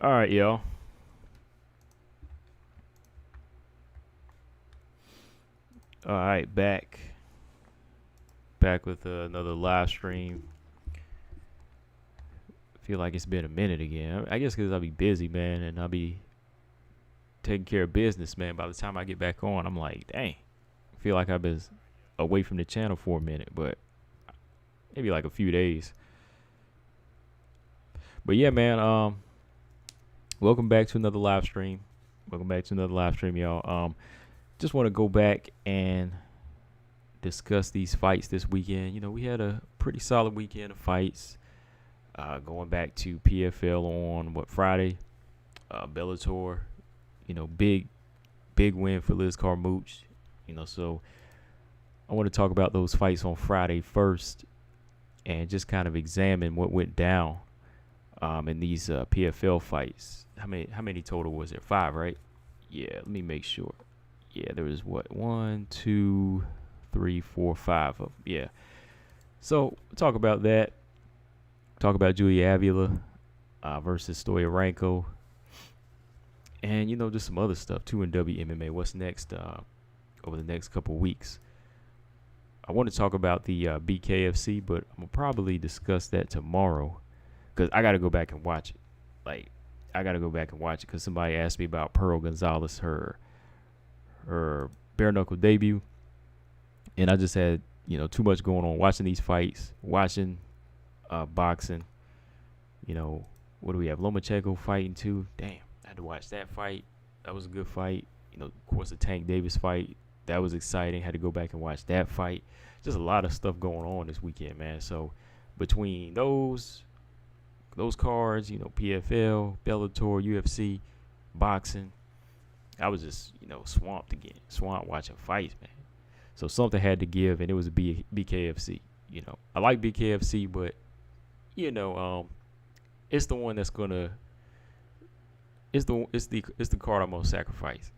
All right, y'all. All right, back with another live stream. Feel like it's been a minute again. I guess because I'll be busy, man, and I'll be taking care of business, man. By the time I get back on, I'm like, dang, I feel like I've been away from the channel for a minute, but maybe like a few days. But yeah, man. Welcome back to another live stream. Y'all. Just want to go back and discuss these fights this weekend. You know, we had a pretty solid weekend of fights. Going back to PFL on Friday, Bellator. You know, big win for Liz Carmouche. You know, so I want to talk about those fights on Friday first, and just kind of examine what went down in these PFL fights. How many total was there? 5, right? Yeah, let me make sure. Yeah, there was 1, 2, 3, 4, 5 of them. Yeah. So we'll talk about that. Talk about Julia Avila versus Stoliarenko. And, you know, just some other stuff too in WMMA. What's next over the next couple weeks? I want to talk about the BKFC, but I'm going to probably discuss that tomorrow because I got to go back and watch it. I got to go back and watch it because somebody asked me about Pearl Gonzalez, her bare knuckle debut. And I just had, you know, too much going on watching these fights, watching boxing. You know, what do we have? Lomachenko fighting too. Damn, I had to watch that fight. That was a good fight. You know, of course, the Tank Davis fight. That was exciting. Had to go back and watch that fight. Just a lot of stuff going on this weekend, man. So between those cards, you know, PFL, Bellator, UFC, boxing, I was just, you know, swamped watching fights, man. So something had to give, and it was a BKFC. You know, I like BKFC, but you know, it's the one that's gonna, it's the card I'm gonna sacrifice.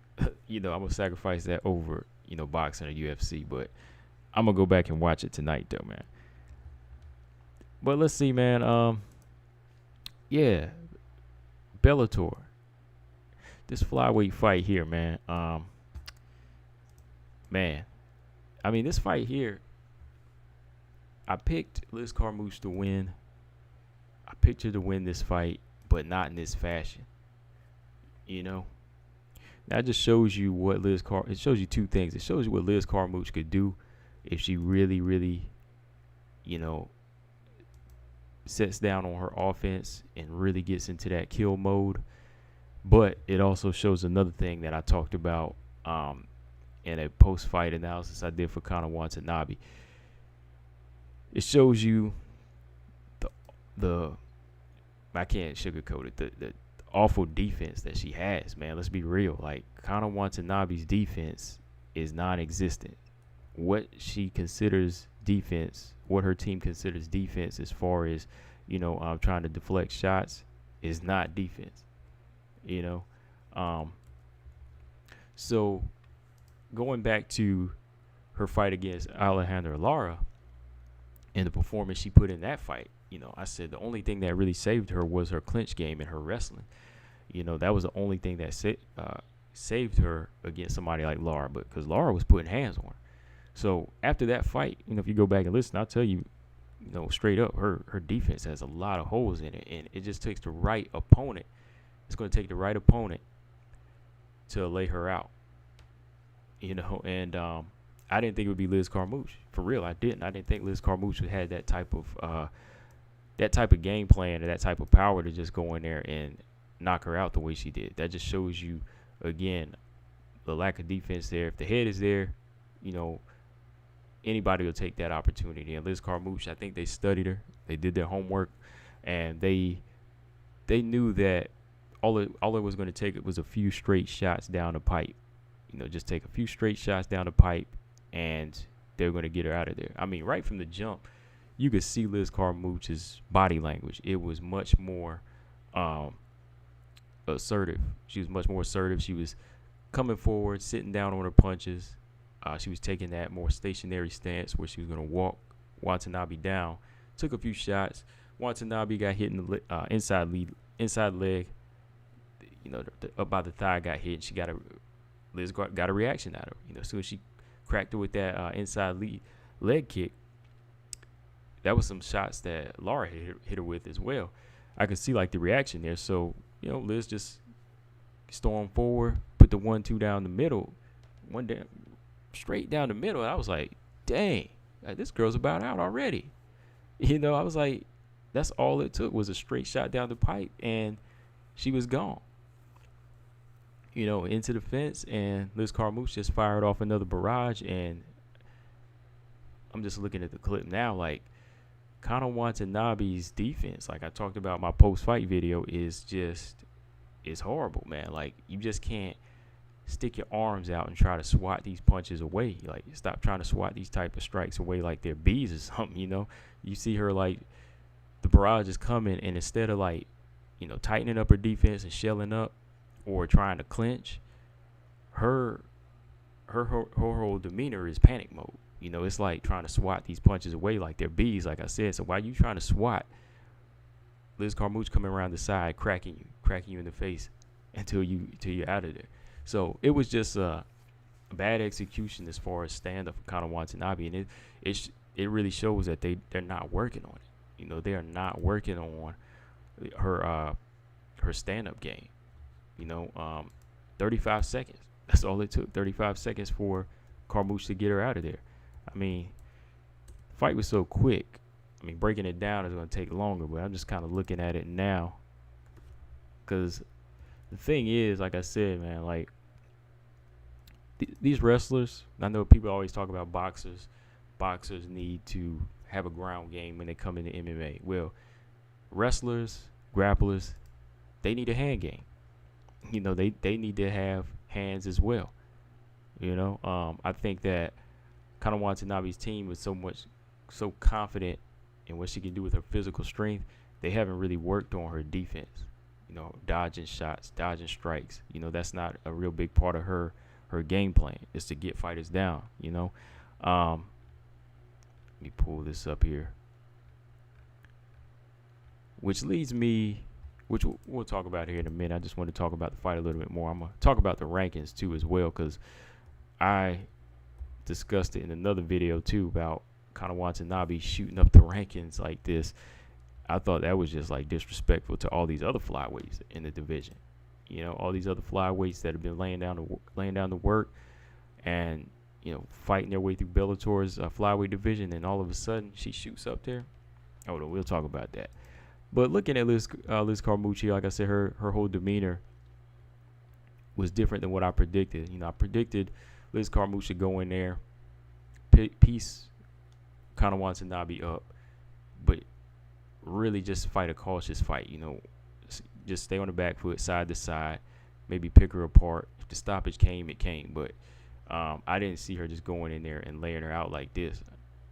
You know, I'm gonna sacrifice that over, you know, boxing or UFC. But I'm gonna go back and watch it tonight, though, man. But let's see, man. Yeah, Bellator. This flyweight fight here, man. Man, I mean, this fight here, I picked Liz Carmouche to win. I picked her to win this fight, but not in this fashion. You know, that just shows you what it shows you two things. It shows you what Liz Carmouche could do if she really, really, you know, sets down on her offense and really gets into that kill mode. But it also shows another thing that I talked about in a post-fight analysis I did for Conor Watanabe. It shows you the I can't sugarcoat it, the awful defense that she has, man. Let's be real. Like, Conor Watanabe's defense is non-existent. What she considers defense, what her team considers defense as far as, you know, trying to deflect shots is not defense. You know, so going back to her fight against Alejandra Lara and the performance she put in that fight, you know, I said the only thing that really saved her was her clinch game and her wrestling. You know, that was the only thing that saved her against somebody like Lara, but because Lara was putting hands on her. So after that fight, you know, if you go back and listen, I'll tell you, you know, straight up, her defense has a lot of holes in it, and it just takes the right opponent. It's going to take the right opponent to lay her out, you know. And I didn't think it would be Liz Carmouche. For real, I didn't. I didn't think Liz Carmouche had that type of game plan or that type of power to just go in there and knock her out the way she did. That just shows you, again, the lack of defense there. If the head is there, you know, anybody will take that opportunity. And Liz Carmouche, I think they studied her. They did their homework, and they knew that all it was going to take was a few straight shots down the pipe. You know, just take a few straight shots down the pipe, and they're going to get her out of there. I mean, right from the jump, you could see Liz Carmouche's body language. It was much more assertive. She was much more assertive. She was coming forward, sitting down on her punches. She was taking that more stationary stance where she was going to walk Watanabe down. Took a few shots. Watanabe got hit in the inside leg. up by the thigh got hit. And she got Liz got a reaction out of her. As soon as she cracked her with that inside leg kick, that was some shots that Laura hit her with as well. I could see like the reaction there. So Liz just stormed forward, put the 1-2 down the middle, straight down the middle. And I was like, dang, this girl's about out already. I was like, that's all it took was a straight shot down the pipe, and she was gone. Into the fence, and Liz Carmouche just fired off another barrage. And I'm just looking at the clip now, like Kana Watanabe's defense, like I talked about in my post-fight video, is horrible, man. Like, you just can't stick your arms out and try to swat these punches away. Like, stop trying to swat these type of strikes away like they're bees or something. You see her, like, the barrage is coming, and instead of like tightening up her defense and shelling up or trying to clinch, her whole demeanor is panic mode. It's like trying to swat these punches away like they're bees, like I said. So why you trying to swat Liz Carmouche coming around the side, cracking you in the face until you're out of there? So it was just a bad execution as far as stand up for Kana Watanabe, and it really shows that they're not working on it. They are not working on her stand up game. 35 seconds. That's all it took. 35 seconds for Carmouche to get her out of there. I mean, the fight was so quick. I mean, breaking it down is going to take longer, but I'm just kind of looking at it now. Because the thing is, like I said, man, like these wrestlers, I know people always talk about boxers. Boxers need to have a ground game when they come into MMA. Well, wrestlers, grapplers, they need a hand game. They need to have hands as well. I think that Kana Watanabe's team was so confident in what she can do with her physical strength, they haven't really worked on her defense. Dodging shots, dodging strikes. That's not a real big part of her game plan, is to get fighters down. Let me pull this up here. Which leads me, which we'll talk about here in a minute. I just want to talk about the fight a little bit more. I'm going to talk about the rankings too as well, because I discussed it in another video too about Kana Watanabe shooting up the rankings like this. I thought that was just like disrespectful to all these other flyweights in the division. All these other flyweights that have been laying down the work and fighting their way through Bellator's flyweight division, and all of a sudden she shoots up there. Oh, no, we'll talk about that. But looking at Liz Carmouche, like I said, her whole demeanor was different than what I predicted. I predicted Liz Carmouche to go in there, piece Kana Watanabe up, but really just fight a cautious fight. Just stay on the back foot, side to side, maybe pick her apart. If the stoppage came, it came. But I didn't see her just going in there and laying her out like this,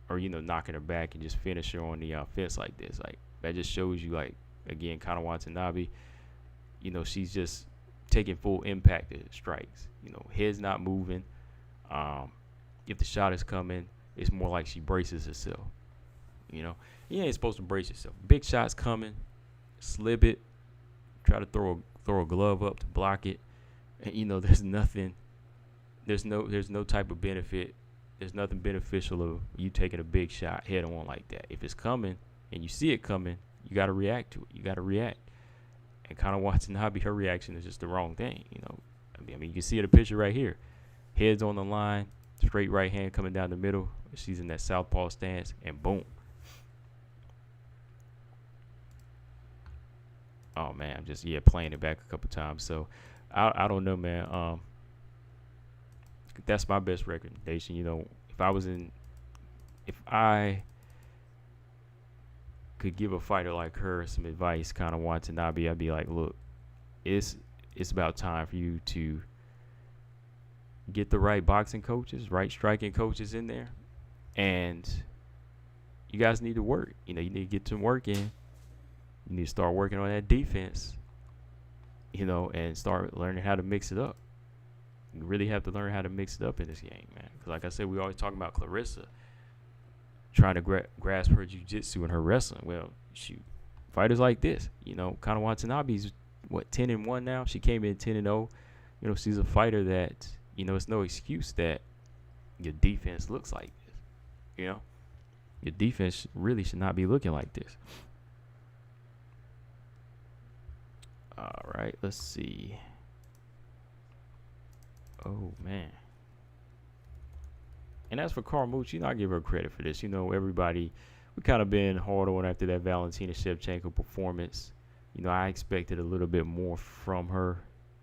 or knocking her back and just finish her on the fence like this. Like, that just shows you, like, again, Kana Watanabe, she's just taking full impact strikes. Head's not moving. If the shot is coming, it's more like she braces herself. You ain't supposed to brace yourself. Big shots coming, slip it, try to throw a glove up to block it, and there's no type of benefit. There's nothing beneficial of you taking a big shot head on like that. If it's coming and you see it coming, you got to react to it. You got to react. And Kana Watanabe, her reaction is just the wrong thing. I mean, you can see the picture right here. Head's on the line, straight right hand coming down the middle. She's in that southpaw stance, and boom. Oh man, I'm just playing it back a couple times. So I don't know, man. That's my best recommendation. If I could give a fighter like her some advice, Kana Watanabe, I'd be like, look, it's about time for you to get the right boxing coaches, right striking coaches in there, and you guys need to work. You need to get some work in. You need to start working on that defense, and start learning how to mix it up. You really have to learn how to mix it up in this game, man. Because like I said, we always talk about Clarissa trying to grasp her jiu-jitsu and her wrestling. Well, shoot, fighters like this, Kana Watanabe's what, 10-1 now. She came in 10-0. You know, she's a fighter that, you know, it's no excuse that your defense looks like this. You know, your defense really should not be looking like this. All right, let's see. Oh man. And as for Carmouche, you know, I give her credit for this. You know, everybody, we kind of been hard on after that Valentina Shevchenko performance. You know, I expected a little bit more from her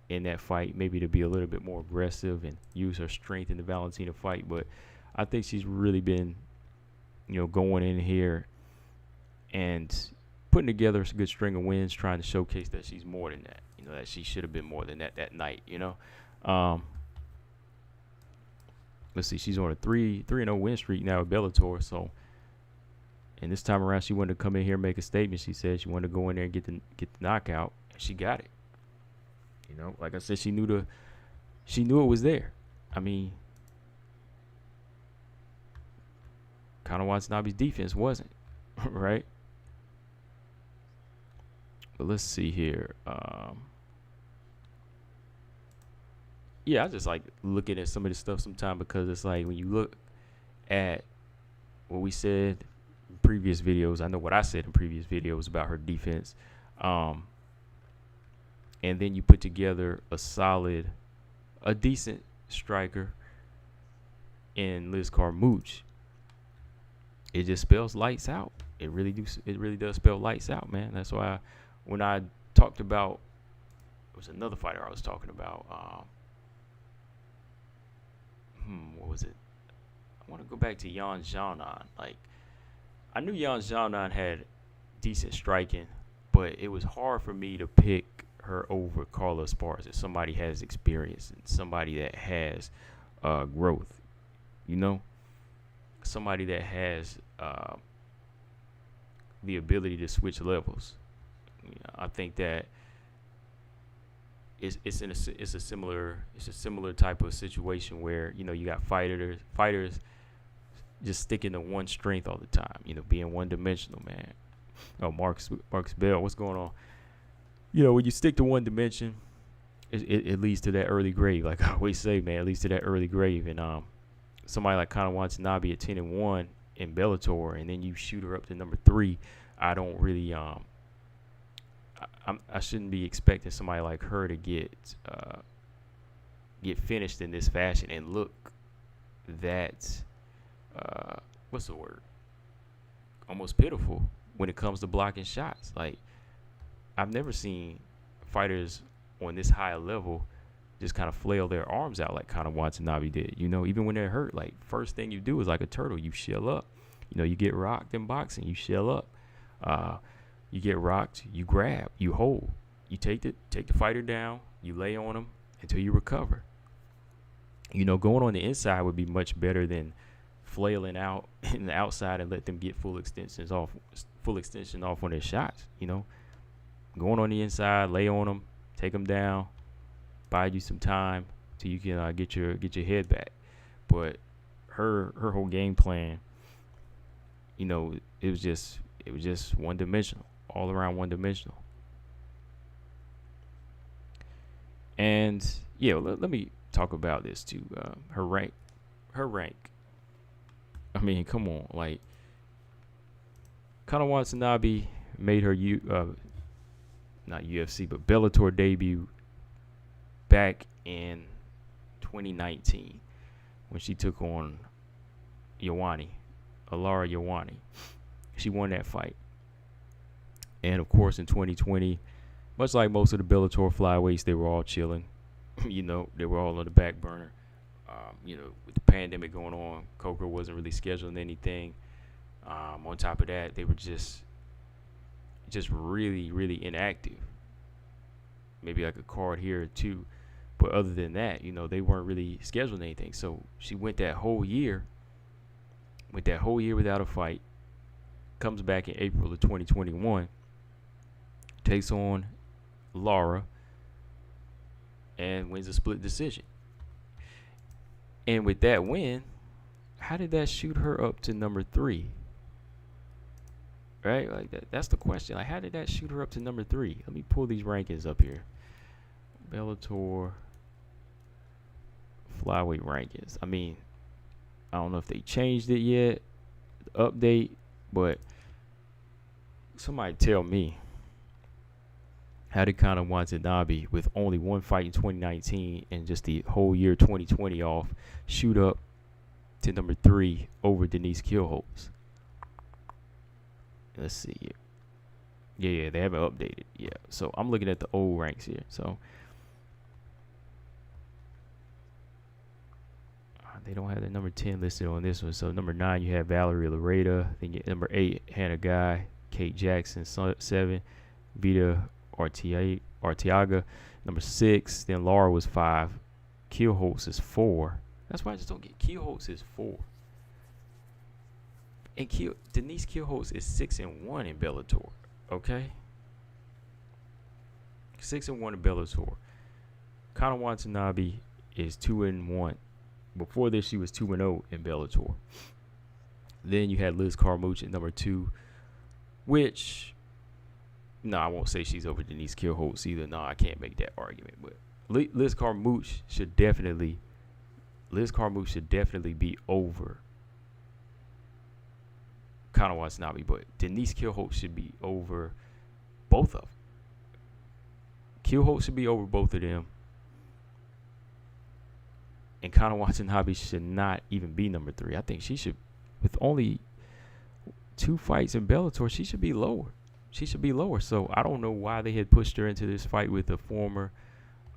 in that fight, maybe to be a little bit more aggressive and use her strength in the Valentina fight. But I think she's really been, you know, going in here and putting together a good string of wins, trying to showcase that she's more than that. You know, that she should have been more than that night, you know. Let's see, she's on a 3-0 win streak now with Bellator. So, and this time around, she wanted to come in here and make a statement. She said she wanted to go in there and get the knockout, and she got it. You know, like I said, she knew it was there. I mean, Conor Watanabe's defense wasn't, right? But let's see here. Yeah, I just like looking at some of this stuff sometimes, because it's like when you look at what we said in previous videos, I know what I said in previous videos about her defense, and then you put together a decent striker in Liz Carmouche, it just spells lights out. It really does spell lights out, man. That's why when I talked about, it was another fighter I was talking about. What was it? I want to go back to Yan Xiaonan. Like, I knew Yan Xiaonan had decent striking, but it was hard for me to pick her over Carla Esparza. Somebody has experience and somebody that has growth. You know, somebody that has the ability to switch levels. You know, I think that it's a similar type of situation where, you know, you got fighters just sticking to one strength all the time, you know, being one dimensional, man. Oh, Marcus Bell, what's going on? You know, when you stick to one dimension, it leads to that early grave. Like I always say, man, it leads to that early grave. And somebody like Conor Watanabe at 10-1 in Bellator, and then you shoot her up to number 3. I don't really I shouldn't be expecting somebody like her to get finished in this fashion and look that what's the word? Almost pitiful when it comes to blocking shots. Like, I've never seen fighters on this high level just kind of flail their arms out like Conor Watanabe did. You know, even when they're hurt, like, first thing you do is like a turtle, you shell up. You know, you get rocked in boxing, you shell up. You get rocked, you grab, you hold. You take the fighter down, you lay on them until you recover. You know, going on the inside would be much better than flailing out in the outside and let them get full extension off on their shots. You know, going on the inside, lay on them, take them down, buy you some time till you can get your head back. But her whole game plan, you know, it was just one dimensional, all around one dimensional. And yeah, let me talk about this too. Her rank. I mean, come on, like, Conor Watanabe made her not UFC but Bellator debut back in 2019 when she took on Alara Ioane. She won that fight. And of course in 2020, much like most of the Bellator flyweights, they were all chilling. You know, they were all on the back burner. You know, with the pandemic going on, Coker wasn't really scheduling anything. On top of that, they were just really, really inactive. Maybe like a card here or two. But other than that, you know, they weren't really scheduling anything. So she went that whole year without a fight. Comes back in April of 2021. Takes on Lara and wins a split decision. And with that win, how did that shoot her up to number 3? right? Like that's the question. Like, how did that shoot her up to number 3? Let me pull these rankings up here. Bellator flyweight rankings. I mean, I don't know if they changed it yet, update, but somebody tell me, how did Conor Watanabe, with only one fight in 2019 and just the whole year 2020 off, shoot up to number 3 over Denise Kielholtz? Let's see here. Yeah, they haven't updated. Yeah, so I'm looking at the old ranks here. So they don't have the number 10 listed on this one. So number 9, you have Valerie Lareda. Then you number 8, Hannah Guy. Kate Jackson, 7. Vita Arteaga. Number 6, then Laura was 5. Kielholtz is 4. That's why I just don't get. Kielholtz is 4. And Denise Kielholtz is 6-1 in Bellator. Okay? 6-1 in Bellator. Conor Watanabe is 2-1. Before this, she was 2-0 in Bellator. Then you had Liz Carmouche at number 2, which, no, I won't say she's over Denise Kielholtz either. No, I can't make that argument. But Liz Carmouche should definitely be over Conor Watanabe, but Denise Kielholtz should be over both of them. Kielholtz should be over both of them. And Conor Watanabe should not even be number 3. I think she should, with only 2 fights in Bellator, she should be lower. So I don't know why they had pushed her into this fight with a former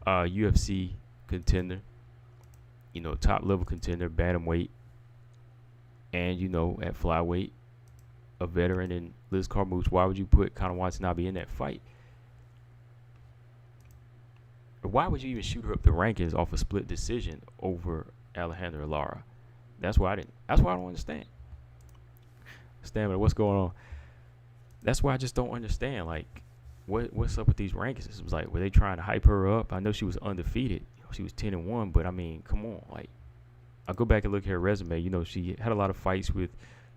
UFC contender, top level contender, bantamweight, and at flyweight, a veteran in Liz Carmouche. Why would you put Conor Watanabe in that fight? Why would you even shoot her up the rankings off a split decision over Alejandra Lara? That's why I don't understand. Stamina, what's going on? That's why I just don't understand. Like, what's up with these rankings? It was like, were they trying to hype her up? I know she was undefeated. She was 10-1, but I mean, come on. Like, I go back and look at her resume. She had a lot of fights with,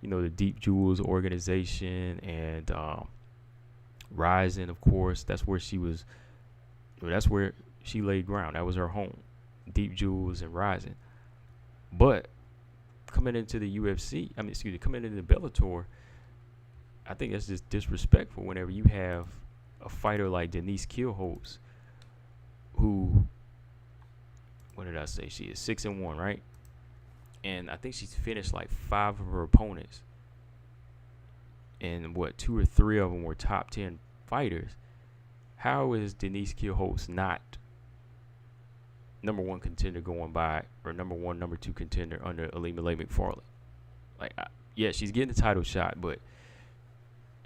the Deep Jewels organization and Rising, of course. That's where she was. That's where she laid ground. That was her home, Deep Jewels and Rising. But coming into the UFC, coming into Bellator, I think that's just disrespectful whenever you have a fighter like Denise Kielholtz, who, what did I say? She is 6-1, right? And I think she's finished like 5 of her opponents. And 2 or 3 of them were top 10 fighters. How is Denise Kielholtz not number 1 contender going by, or number 1, number 2 contender under Ilima McFarland? Like, yeah, she's getting the title shot, but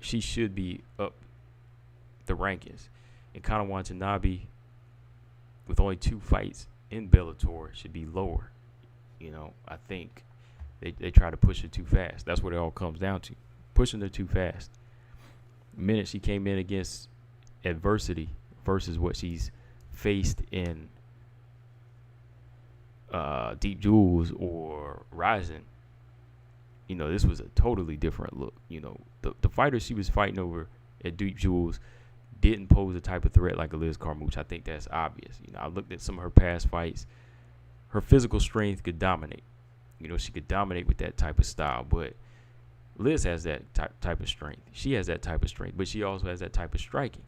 she should be up the rankings. And Conor Watanabe, with only 2 fights in Bellator, should be lower. I think they try to push her too fast. That's what it all comes down to. Pushing her too fast. The minute she came in against adversity versus what she's faced in Deep Jewels or Rising, this was a totally different look. The fighter she was fighting over at Deep Jewels didn't pose a type of threat like a Liz Carmouche. I think that's obvious. I looked at some of her past fights. Her physical strength could dominate. She could dominate with that type of style, but Liz has that type of strength. She has that type of strength, but she also has that type of striking.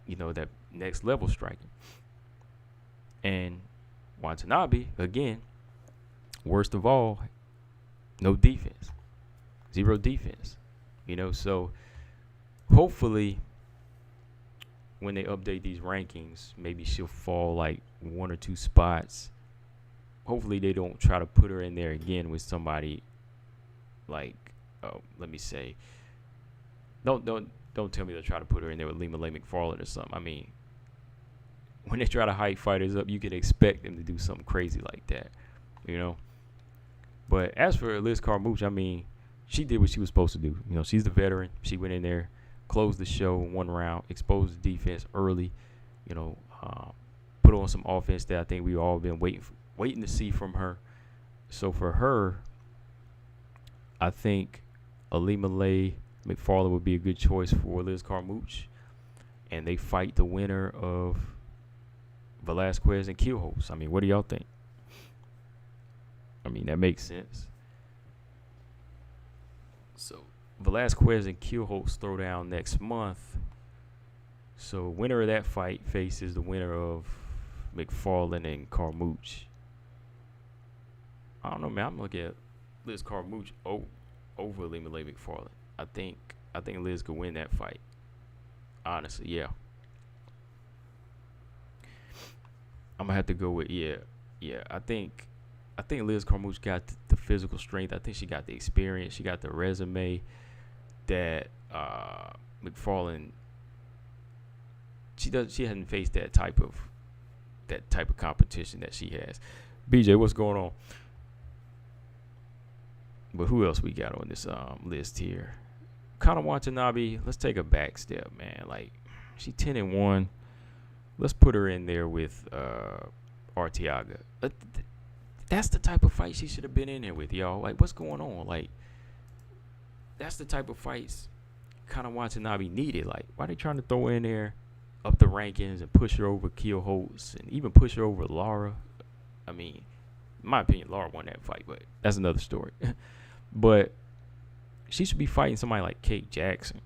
That next level striking. And Watanabe, again, worst of all, no defense. 0 defense. So hopefully when they update these rankings, maybe she'll fall like 1 or 2 spots. Hopefully they don't try to put her in there again with somebody like, let me say, don't tell me they'll try to put her in there with Ilima McFarland or something. I mean, when they try to hype fighters up, you can expect them to do something crazy like that, But as for Liz Carmouche, she did what she was supposed to do. She's the veteran. She went in there, closed the show in 1 round, exposed the defense early, put on some offense that I think we've all been waiting to see from her. So for her, I think Ilima McFarland would be a good choice for Liz Carmouche. And they fight the winner of Velasquez and Keelholz. I mean, what do y'all think? I mean, that makes sense. So Velasquez and Keelholz throw down next month. So winner of that fight faces the winner of McFarland and Carmouche. I don't know, man. I'm looking at Liz Carmouche over Ilima-Lei McFarland. I think Liz could win that fight. Honestly, yeah. I'm gonna have to go with yeah. I think Liz Carmouche got the physical strength. I think she got the experience. She got the resume that McFarland. She hasn't faced that type of competition that she has. BJ, what's going on? But who else we got on this list here? Conor Watanabe. Let's take a back step, man. Like, she's 10-1. Let's put her in there with Arteaga. That's the type of fight she should have been in there with, y'all. Like, what's going on? Like, that's the type of fights Conor Watanabe needed. Like, why are they trying to throw her in there up the rankings and push her over Keelholz and even push her over Lara? I mean, in my opinion, Lara won that fight, but that's another story. But she should be fighting somebody like Kate Jackson.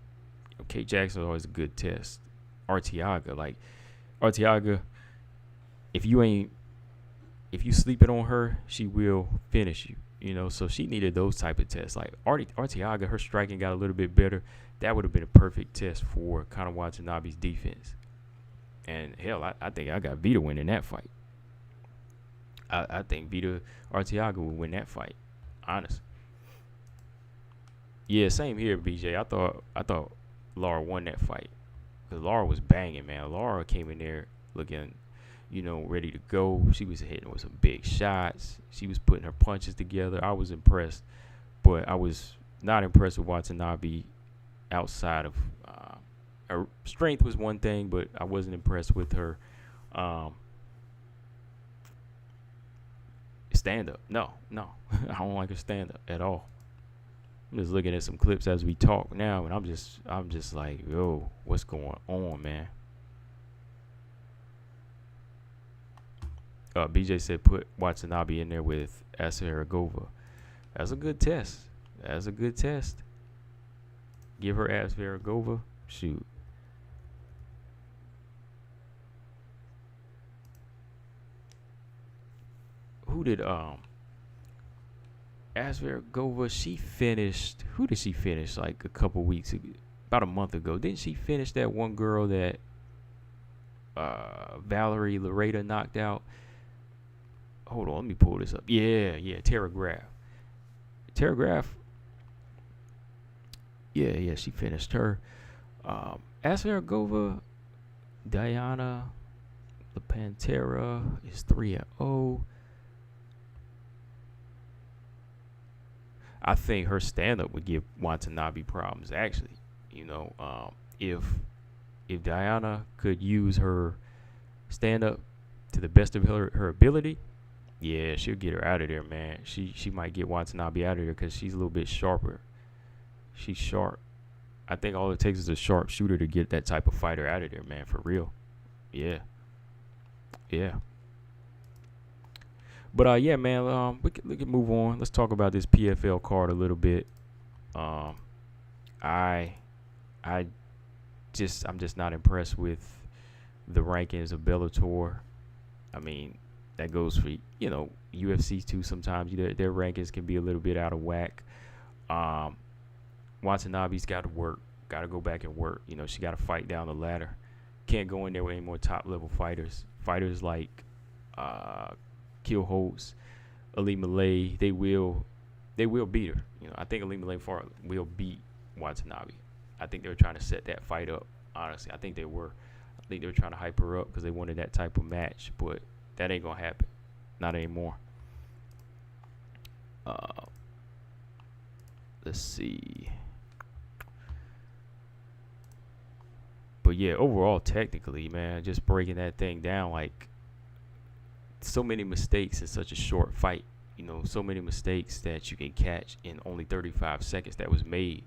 Kate Jackson is always a good test. Arteaga, if you sleeping on her, she will finish you. So she needed those type of tests. Like Arteaga, her striking got a little bit better. That would have been a perfect test for Conor Watanabe's defense. And hell, I think I got Vita winning that fight. I think Vita Arteaga would win that fight. Honestly. Yeah, same here, BJ. I thought Lara won that fight. Because Lara was banging, man. Lara came in there looking, ready to go. She was hitting with some big shots. She was putting her punches together. I was impressed. But I was not impressed with Watanabe outside of her strength was one thing, but I wasn't impressed with her stand-up. No. I don't like her stand-up at all. I'm just looking at some clips as we talk now, and I'm just like, yo, what's going on, man? BJ said put Watanabe in there with Asveragova. That's a good test. Give her Asveragova. Shoot. Who did Asveragova, she finished. Who did she finish like a couple weeks ago? About a month ago. Didn't she finish that one girl that Valerie Loretta knocked out? Hold on, let me pull this up. Yeah, Tara Graf. Yeah, she finished her. Asveragova, Diana, the Pantera is 3-0. I think her stand-up would give Watanabe problems, actually. If Diana could use her stand-up to the best of her ability, yeah, she'll get her out of there, man. She might get Watanabe out of there because she's a little bit sharper. She's sharp. I think all it takes is a sharp shooter to get that type of fighter out of there, man, for real. Yeah. But yeah, man, we can move on. Let's talk about this PFL card a little bit. I'm just not impressed with the rankings of Bellator. I mean, that goes for UFC too. Sometimes their rankings can be a little bit out of whack. Watanabe's got to go back and work. She got to fight down the ladder. Can't go in there with any more top level fighters. Fighters like Keelholz, Ilima-Lei, they will beat her. I think Ilima-Lei will beat Watanabe. I think they were trying to set that fight up. Honestly, I think they were trying to hype her up because they wanted that type of match, but that ain't gonna happen. Not anymore. Let's see. But yeah, overall, technically, man, just breaking that thing down, like, so many mistakes in such a short fight. So many mistakes that you can catch in only 35 seconds that was made.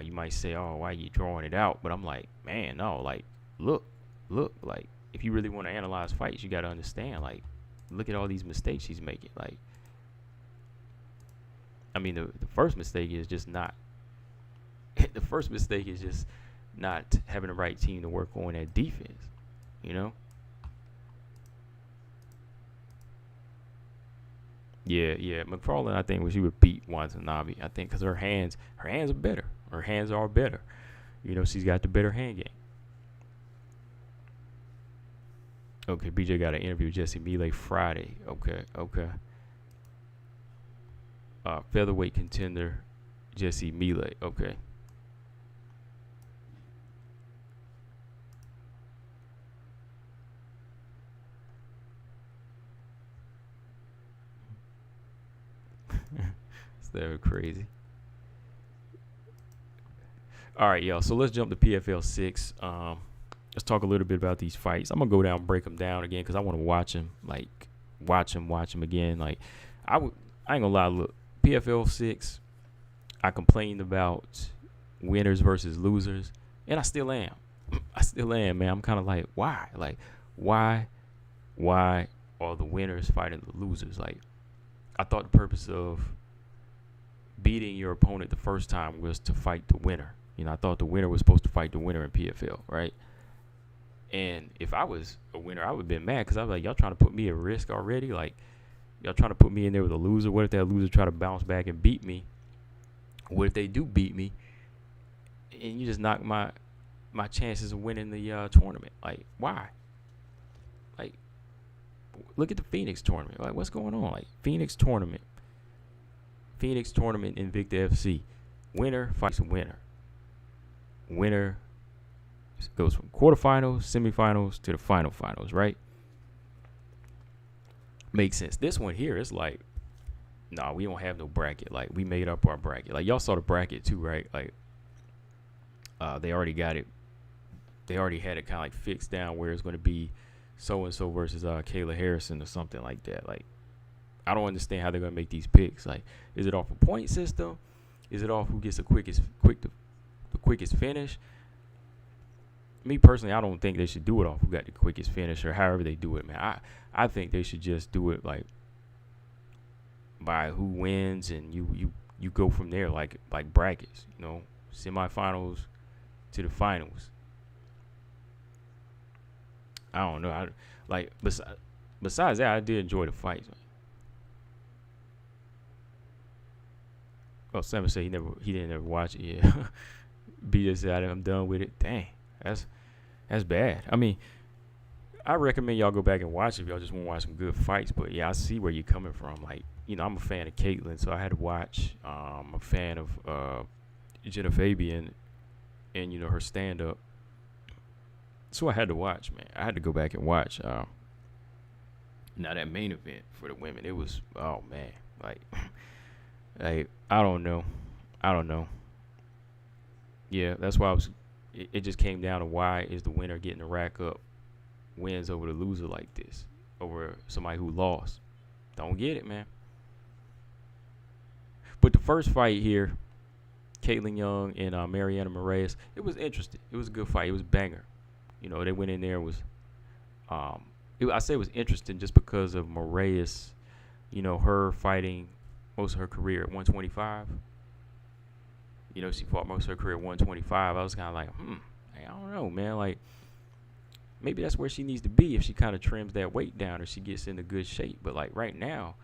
You might say, "Oh, why are you drawing it out?" But I'm like, man, no, like, look, like, if you really want to analyze fights, you got to understand, like, look at all these mistakes she's making. Like, I mean, the first mistake is just not. The first mistake is just not having the right team to work on that defense. You know. Yeah. McFarlane, I think, she would beat Watanabe. I think because her hands are better. Her hands are better. You know, she's got the better hand game. Okay, BJ got an interview with Jesse Melee Friday. Okay. Featherweight contender Jesse Melee. Okay. They're crazy. All right, y'all. So let's jump to PFL 6. Let's talk a little bit about these fights. I'm gonna go down, break them down again because I want to watch them. Like, watch them again. Like, I ain't gonna lie. Look, PFL 6. I complained about winners versus losers, and I still am. Man. I'm kind of like, why? Like, why are the winners fighting the losers? Like, I thought the purpose of beating your opponent the first time was to fight the winner. You know, I thought the winner was supposed to fight the winner in PFL, right? And if I was a winner, I would have been mad because I was like, y'all trying to put me at risk already? Like, y'all trying to put me in there with a loser? What if that loser try to bounce back and beat me? What if they do beat me and you just knock my chances of winning the tournament? Like, why? Like, look at the Phoenix tournament. Like, what's going on? Like, Phoenix tournament, Invicta FC. Winner fights a winner. Winner goes from quarterfinals, semifinals to the finals, right? Makes sense. This one here is like, nah, we don't have no bracket. Like, we made up our bracket. Like, y'all saw the bracket too, right? Like, they already got it. They already had it kind of like fixed down where it's going to be so and so versus Kayla Harrison or something like that. Like, I don't understand how they're going to make these picks. Like, is it off a point system? Is it off who gets the quickest finish? Me personally, I don't think they should do it off who got the quickest finish or however they do it, man. I think they should just do it like by who wins, and you go from there, like brackets, you know, semifinals to the finals. I don't know. Besides that, I did enjoy the fights, man. Oh, Sam said he didn't ever watch it. Yeah, BJ said I'm done with it. Dang, that's bad. I mean, I recommend y'all go back and watch it if y'all just want to watch some good fights. But yeah, I see where you're coming from. Like, you know, I'm a fan of Caitlyn, so I had to watch. I'm a fan of Jenna Fabian, and you know, her stand up. So I had to watch, man. I had to go back and watch. Now that main event for the women, it was, oh man, like I don't know. Yeah, that's why it just came down to why is the winner getting to rack up wins over the loser like this, over somebody who lost. Don't get it, man. But the first fight here, Caitlin Young and Mariana Moraes, it was interesting. It was a good fight. It was a banger. You know, they went in there, I say it was interesting just because of Moraes, you know, her fighting most of her career at 125. You know, she fought most of her career at 125. I was kind of like, I don't know, man. Like, maybe that's where she needs to be if she kind of trims that weight down or she gets into good shape. But, like, right now,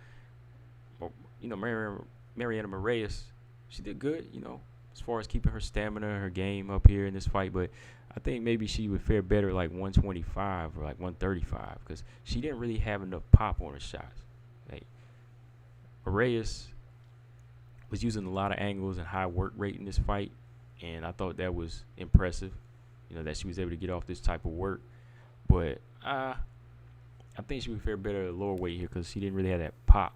you know, Mariana Moraes, she did good, you know, as far as keeping her stamina, her game up here in this fight. But I think maybe she would fare better like 125 or like 135 because she didn't really have enough pop on her shots. Like, Moraes was using a lot of angles and high work rate in this fight, and I thought that was impressive, you know, that she was able to get off this type of work. But I think she would fare better at a lower weight here because she didn't really have that pop.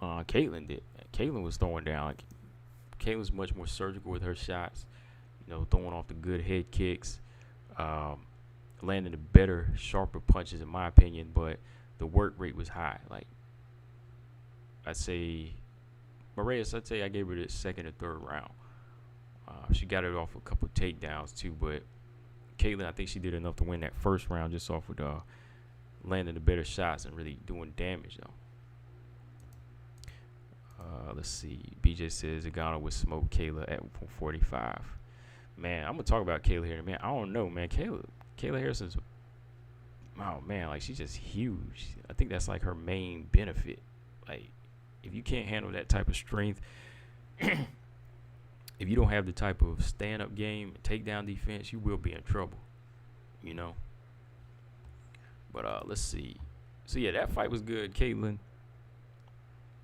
Caitlyn did. Caitlyn was throwing down. Like, Caitlyn was much more surgical with her shots, you know, throwing off the good head kicks, landing the better, sharper punches in my opinion, but the work rate was high. Like, I'd say I gave her the second or third round. She got it off a couple takedowns too, but Caitlin, I think she did enough to win that first round just off with landing the better shots and really doing damage though. Let's see. BJ says Zagano would smoke Kayla at 145. Man, I'm gonna talk about Kayla here, man. I don't know, man. Kayla Harrison's, oh man, like she's just huge. I think that's like her main benefit. Like, if you can't handle that type of strength, if you don't have the type of stand-up game, takedown defense, you will be in trouble, you know. But let's see. So yeah, that fight was good. Caitlin,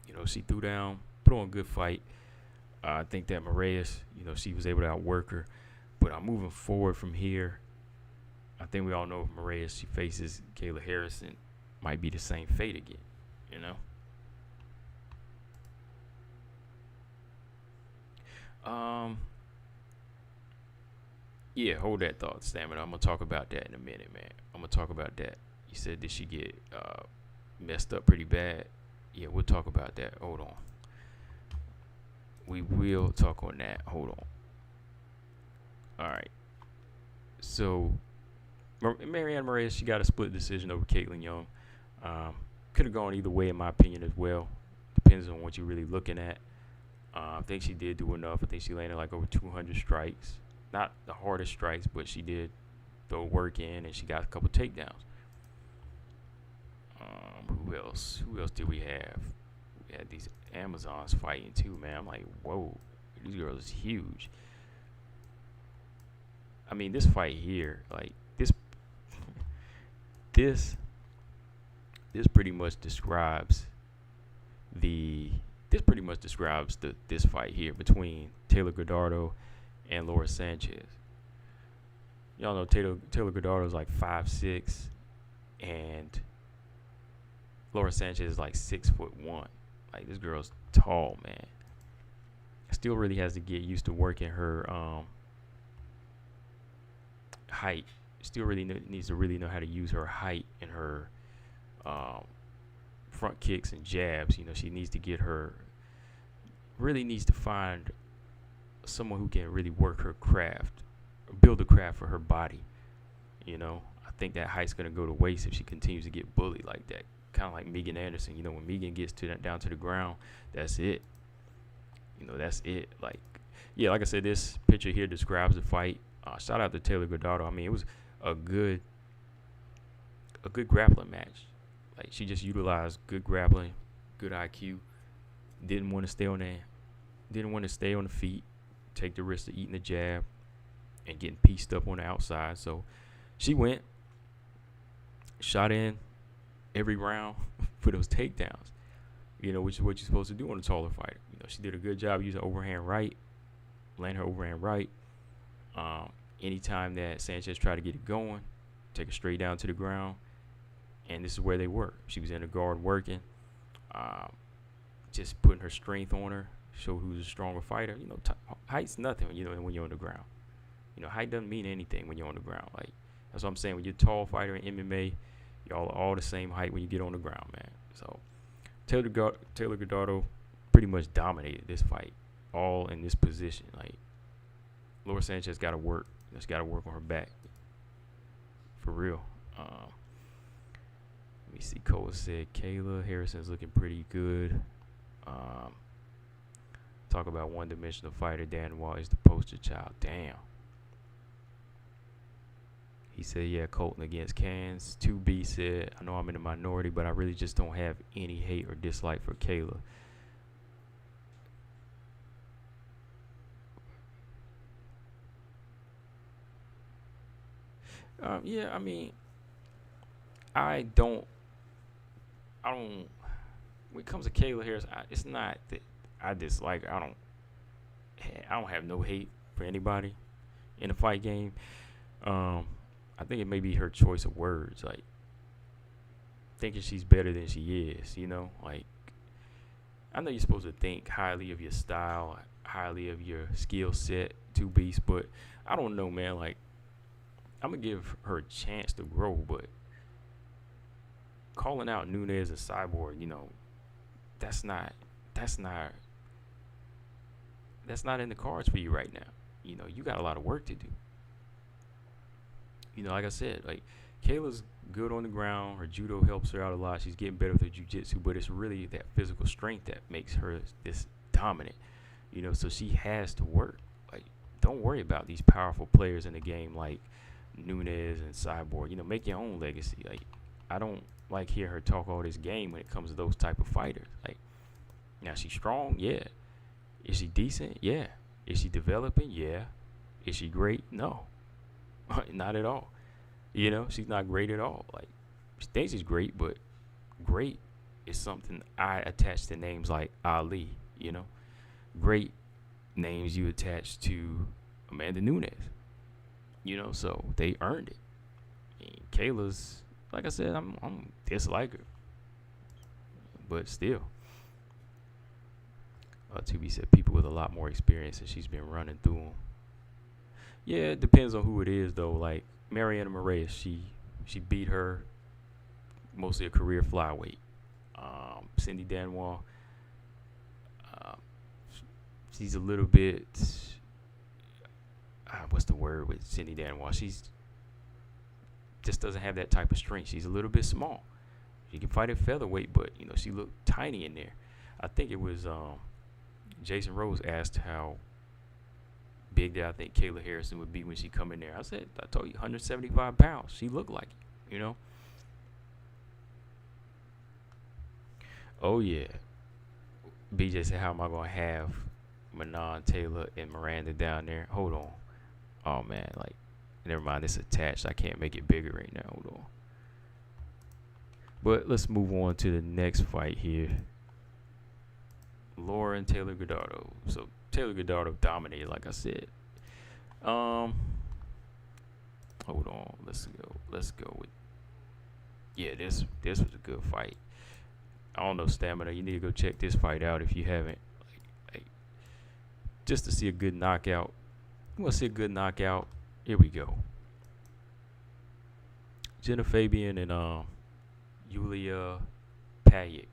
you know, she threw down, put on a good fight. I think that Moraes, you know, she was able to outwork her. But I'm moving forward from here. I think we all know if Moraes, she faces Kayla Harrison, might be the same fate again, you know. Yeah, hold that thought, Stamina. I'm gonna talk about that in a minute, man. I'm gonna talk about that. You said, did she get messed up pretty bad? Yeah, we'll talk about that. Hold on. We will talk on that. Hold on. All right. So, Marianne Moraes, she got a split decision over Caitlin Young. Could have gone either way, in my opinion, as well. Depends on what you're really looking at. I think she did do enough. I think she landed like over 200 strikes. Not the hardest strikes, but she did throw work in, and she got a couple takedowns. Who else? Who else did we have? We had these Amazons fighting too, man. I'm like, whoa, these girls is huge. I mean, this fight here, like this pretty much describes this fight here between Taylor Godardo and Laura Sanchez. Y'all know Taylor Godardo is like 5'6", and Laura Sanchez is like 6'1". Like, this girl's tall, man. Still really has to get used to working her height. Still really needs to really know how to use her height and her front kicks and jabs. You know, she needs to really needs to find someone who can really work her craft, build a craft for her body. You know, I think that height's going to go to waste if she continues to get bullied like that. Kind of like Megan Anderson. You know, when Megan gets down to the ground, that's it. You know, that's it. Like, yeah, like I said, this picture here describes the fight. Shout out to Taylor Godardo. I mean, it was a good grappling match. Like, she just utilized good grappling, good IQ. Didn't want to stay on the feet, take the risk of eating the jab and getting pieced up on the outside. So she went, shot in every round for those takedowns. You know, which is what you're supposed to do on a taller fighter. You know, she did a good job using overhand right, land her overhand right. Anytime that Sanchez tried to get it going, take it straight down to the ground, and this is where they were. She was in the guard working, just putting her strength on her, showed who's a stronger fighter. You know, height's nothing when you're on the ground. You know, height doesn't mean anything when you're on the ground. Like, that's what I'm saying. When you're a tall fighter in MMA, y'all are all the same height when you get on the ground, man. So Taylor Godardo pretty much dominated this fight, all in this position. Like, Laura Sanchez got to work. She's got to work on her back. For real. Let me see. Cole said Kayla Harrison's looking pretty good. Talk about one-dimensional fighter. Dan Wall is the poster child. Damn. He said, yeah, Colton against Cans. 2B said, I know I'm in the minority, but I really just don't have any hate or dislike for Kayla. Yeah, I mean, I don't, when it comes to Kayla Harris, it's not that I dislike. I don't have no hate for anybody in the fight game. I think it may be her choice of words, like thinking she's better than she is, you know? Like, I know you're supposed to think highly of your style, highly of your skill set, two beasts, but I don't know, man. Like, I'm going to give her a chance to grow, but calling out Nunes and Cyborg, you know, that's not in the cards for you right now. you got a lot of work to do. Like I said, like Kayla's good on the ground. Her judo helps her out a lot. She's getting better with her jiu-jitsu, but it's really that physical strength that makes her this dominant. So she has to work. Like, don't worry about these powerful players in the game like Nunes and Cyborg. Make your own legacy. Like, I don't like hear her talk all this game when it comes to those type of fighters. Like, now she's strong, yeah. Is she decent? Yeah. Is she developing? Yeah. Is she great? No. Not at all. She's not great at all. Like, she thinks she's great, but great is something I attach to names like Ali, Great names you attach to Amanda Nunes, so they earned it. And Kayla's, like I said, I'm dislike her, but still. To be said, people with a lot more experience, and she's been running through them. Yeah, it depends on who it is, though. Like Mariana Moraes, she beat her mostly a career flyweight. Cindy Danois, she's a little bit. What's the word with Cindy Danois? She's just doesn't have that type of strength. She's a little bit small. She can fight at featherweight, but she looked tiny in there. I think it was Jason Rose asked how big that I think Kayla Harrison would be when she come in there. I told you 175 pounds. She looked like it, Oh, yeah. BJ said, how am I going to have Manon, Taylor, and Miranda down there? Hold on. Oh, man. Like, never mind. It's attached. I can't make it bigger right now. Hold on. But let's move on to the next fight here. Laura and Taylor Goddard. So Taylor Goddard dominated, like I said. Hold on. Let's go with. Yeah, this was a good fight. I don't know, Stamina. You need to go check this fight out if you haven't. Like just to see a good knockout. You want to see a good knockout? Here we go. Jenna Fabian and Yulia Payek.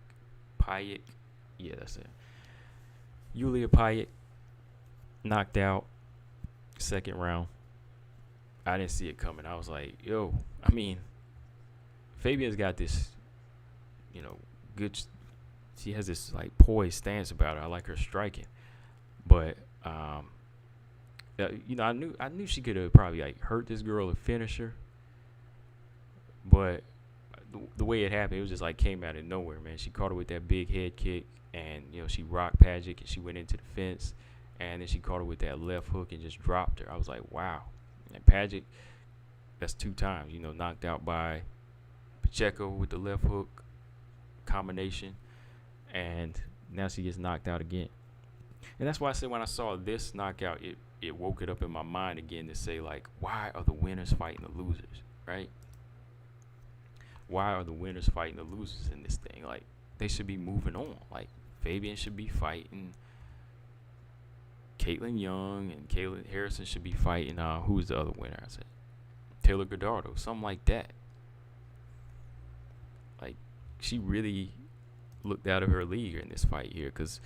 Yeah, that's it. Yulia Payek knocked out second round. I didn't see it coming. I was like, yo, Fabian's got this, good. She has this like poised stance about her. I like her striking, but I knew she could have probably like hurt this girl and finish her, but the way it happened, it was just like came out of nowhere, man. She caught her with that big head kick, and she rocked Pagic, and she went into the fence, and then she caught her with that left hook and just dropped her. I was like, wow. And Pagic, that's 2 times, knocked out by Pacheco with the left hook combination, and now she gets knocked out again. And that's why I said when I saw this knockout, it woke it up in my mind again to say, like, why are the winners fighting the losers, right? Why are the winners fighting the losers in this thing? Like, they should be moving on. Like, Fabian should be fighting Caitlin Young, and Caitlin Harrison should be fighting, who's the other winner? I said Taylor Goddard, something like that. Like, she really looked out of her league in this fight here, because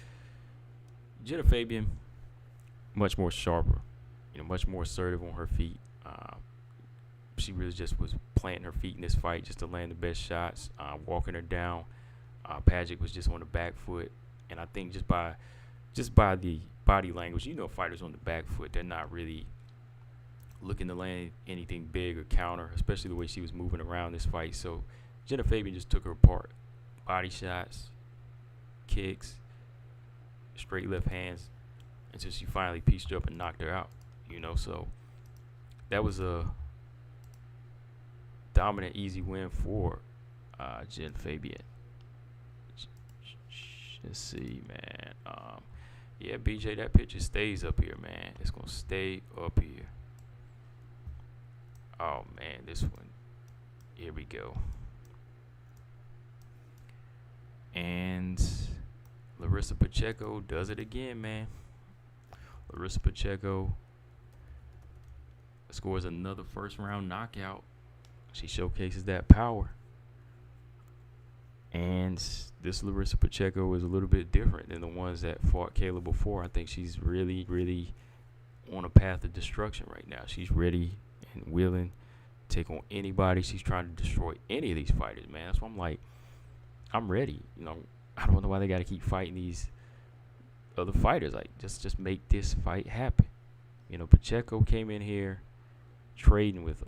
Jenna Fabian, much more sharper, much more assertive on her feet. She really just was planting her feet in this fight just to land the best shots, walking her down. Pagic was just on the back foot, and I think just by the body language, fighters on the back foot, they're not really looking to land anything big or counter, especially the way she was moving around this fight. So Jenna Fabian just took her apart. Body shots, kicks, straight left hands, until she finally pieced her up and knocked her out. So that was a dominant, easy win for Jen Fabian. Let's see, man. Yeah, BJ, that picture stays up here, man. It's gonna stay up here. Oh man, this one. Here we go. And Larissa Pacheco does it again, man. Larissa Pacheco scores another first round knockout. She showcases that power. And this Larissa Pacheco is a little bit different than the ones that fought Kayla before. I think she's really, really on a path of destruction right now. She's ready and willing to take on anybody. She's trying to destroy any of these fighters, man. That's why I'm like, I'm ready. You know, I don't know why they got to keep fighting these other fighters. Like, just make this fight happen. You know, Pacheco came in here trading with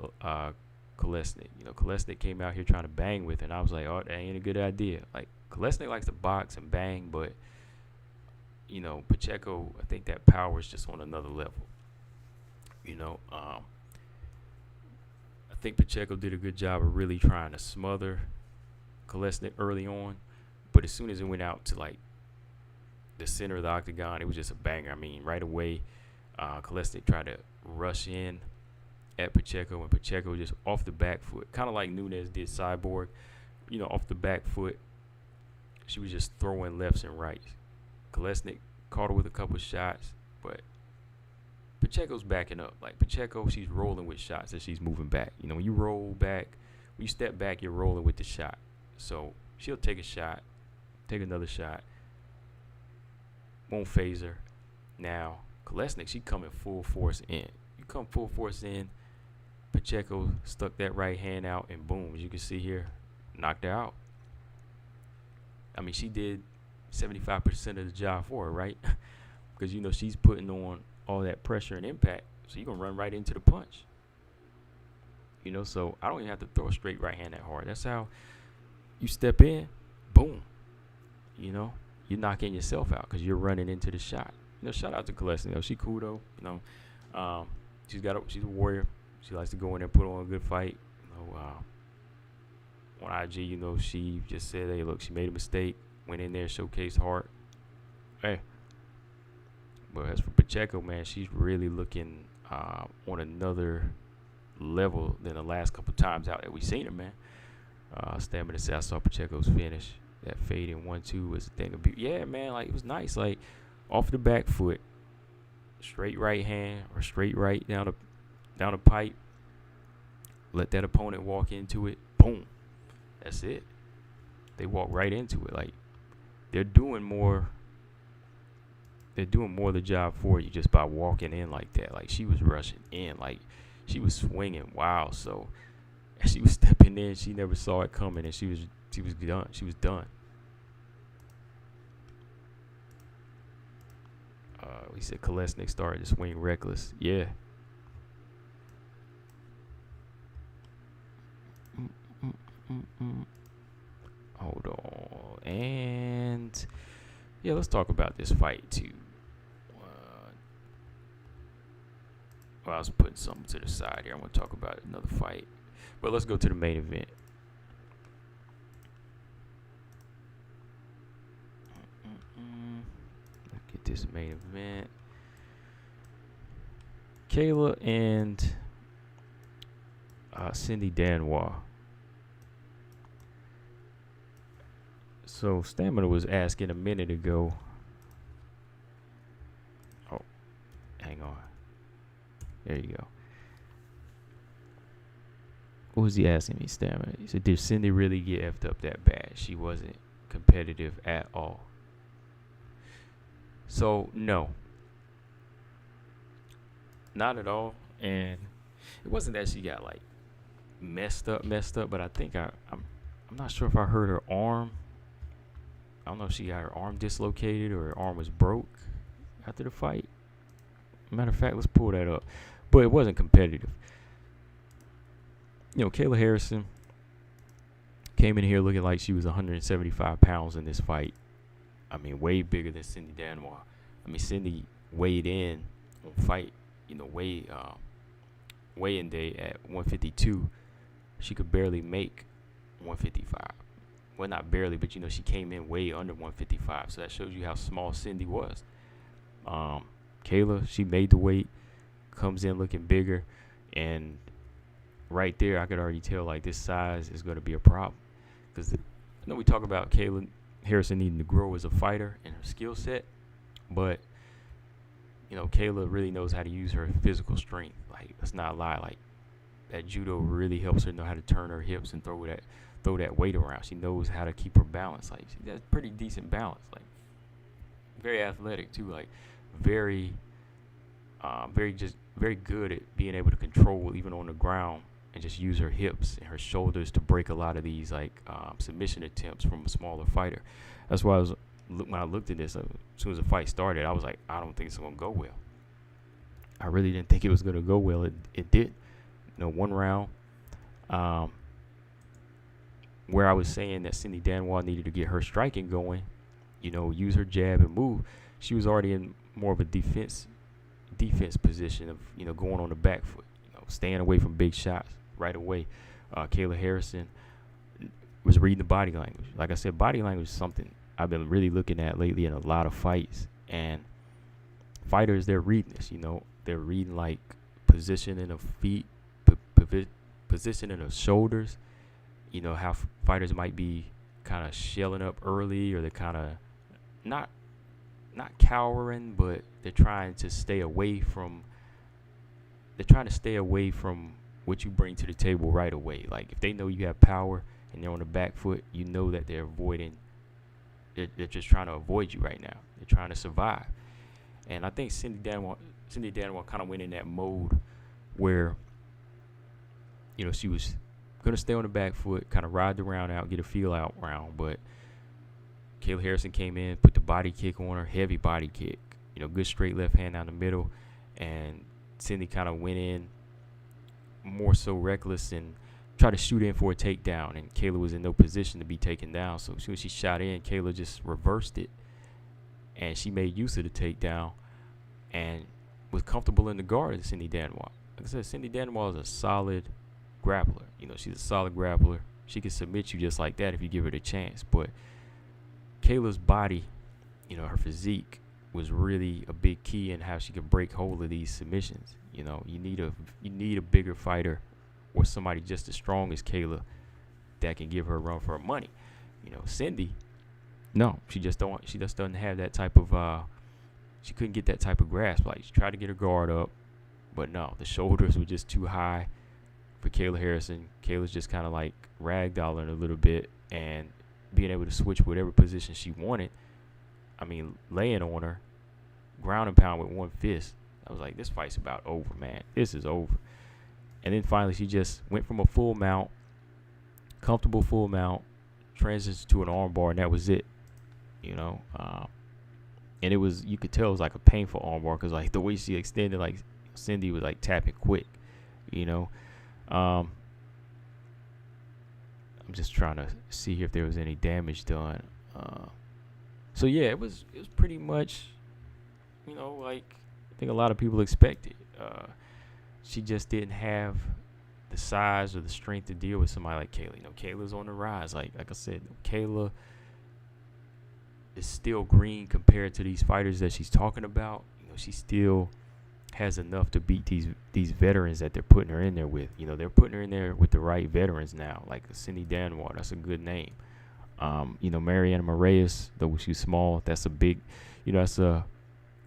Kolesnik. You know, Kolesnik came out here trying to bang with, and I was like, oh, that ain't a good idea. Like, Kolesnik likes to box and bang, but you know, Pacheco, I think that power is just on another level. You know, I think Pacheco did a good job of really trying to smother Kolesnik early on, but as soon as it went out to like the center of the octagon, it was just a banger. I mean, right away, Kolesnik tried to rush in at Pacheco, and Pacheco just off the back foot, kind of like Nunes did Cyborg, you know, off the back foot. She was just throwing lefts and rights. Kolesnik caught her with a couple of shots, but Pacheco's backing up. Like, Pacheco, she's rolling with shots as she's moving back. You know, when you roll back, when you step back, you're rolling with the shot. So she'll take a shot, take another shot, won't phase her. Now, Kolesnik, she coming full force in. You come full force in, Pacheco stuck that right hand out, and boom, as you can see here, knocked her out. I mean, she did 75% of the job for her, right? Because, you know, she's putting on all that pressure and impact, so you're going to run right into the punch. You know, so I don't even have to throw a straight right hand that hard. That's how you step in, boom. You know, you're knocking yourself out because you're running into the shot. You know, shout out to Kolesnik. You know, she cool, though. You know, she's a warrior. She likes to go in there and put on a good fight. You know, on IG, you know, she just said, hey, look, she made a mistake. Went in there, showcased heart. Hey. But as for Pacheco, man, she's really looking on another level than the last couple times out that we've seen her, man. Stamina said, I saw Pacheco's finish. That fade in 1-2 was a thing of beauty. Yeah, man, like, it was nice. Like, off the back foot, straight right hand or straight right down the pipe. Let that opponent walk into it. Boom. That's it. They walk right into it. Like, they're doing more of the job for you just by walking in like that. Like, she was rushing in. Like, she was swinging. Wow. So, as she was stepping in, she never saw it coming, and she was done. She was done. We said Kolesnik started to swing reckless. Yeah. Hold on. And yeah, let's talk about this fight too. Well, I was putting something to the side here. I'm going to talk about another fight. But let's go to the main event. Let's get this main event. Kayla and Cindy Danois. So Stamina was asking a minute ago. Oh, hang on. There you go. What was he asking me, Stamina? He said, did Cindy really get effed up that bad? She wasn't competitive at all. So, no. Not at all. And it wasn't that she got, like, messed up, but I think I'm not sure if I heard her arm. I don't know if she got her arm dislocated or her arm was broke after the fight. Matter of fact, let's pull that up. But it wasn't competitive. You know, Kayla Harrison came in here looking like she was 175 pounds in this fight. I mean, way bigger than Cindy Danois. I mean, Cindy weighed in on fight, you know, weigh-in day at 152. She could barely make 155. Well, not barely, but, you know, she came in way under 155. So that shows you how small Cindy was. Kayla, she made the weight, comes in looking bigger, and right there, I could already tell, like, this size is going to be a problem. Because I know we talk about Kayla Harrison needing to grow as a fighter and her skill set, but, you know, Kayla really knows how to use her physical strength. Like, let's not lie. Like, that judo really helps her know how to turn her hips and throw that weight around. She knows how to keep her balance. Like, she has pretty decent balance. Like, very athletic, too. Like, very very good at being able to control even on the ground and just use her hips and her shoulders to break a lot of these submission attempts from a smaller fighter. That's why when I looked at this, as soon as the fight started, I was like, I don't think it's gonna go well. I really didn't think it was gonna go well. It did. One round, where I was saying that Cindy Danwall needed to get her striking going, use her jab and move. She was already in more of a defense position of going on the back foot, staying away from big shots right away. Kayla Harrison was reading the body language. Like I said, body language is something I've been really looking at lately in a lot of fights. And fighters, they're reading this. They're reading like positioning of feet, positioning of shoulders. How fighters might be kind of shelling up early, or they're kind of not cowering, but they're trying to stay away from what you bring to the table right away. Like if they know you have power and they're on the back foot, that they're avoiding. They're just trying to avoid you right now. They're trying to survive. And I think Cindy Danwall kind of went in that mode where, she was going to stay on the back foot, kind of ride the round out, get a feel out round. But Kayla Harrison came in, put the body kick on her, heavy body kick, good straight left hand down the middle. And Cindy kind of went in more so reckless and tried to shoot in for a takedown. And Kayla was in no position to be taken down. So as soon as she shot in, Kayla just reversed it. And she made use of the takedown and was comfortable in the guard of Cindy Danwall. Like I said, Cindy Danwall is a solid grappler. She's a solid grappler. She can submit you just like that if you give her the chance. But Kayla's body, her physique was really a big key in how she could break hold of these submissions. You need a bigger fighter or somebody just as strong as Kayla that can give her a run for her money. Cindy, no, she just doesn't have that type of she couldn't get that type of grasp. Like she tried to get her guard up, but no, the shoulders were just too high for Kayla Harrison. Kayla's just kind of like ragdolling a little bit and being able to switch whatever position she wanted. I mean, laying on her, ground and pound with one fist. I was like, this fight's about over, man. This is over. And then finally, she just went from a full mount, comfortable full mount, transitioned to an arm bar, and that was it. And it was, you could tell it was like a painful arm bar because like the way she extended, like Cindy was like tapping quick. I'm just trying to see if there was any damage done. So yeah, it was pretty much, like I think a lot of people expected. She just didn't have the size or the strength to deal with somebody like Kayla. Kayla's on the rise. Like I said, Kayla is still green compared to these fighters that she's talking about. She still has enough to beat these veterans that they're putting her in there with. They're putting her in there with the right veterans now, like Cindy Danwall. That's a good name. Mariana Moraes, though she's small, that's a big, that's a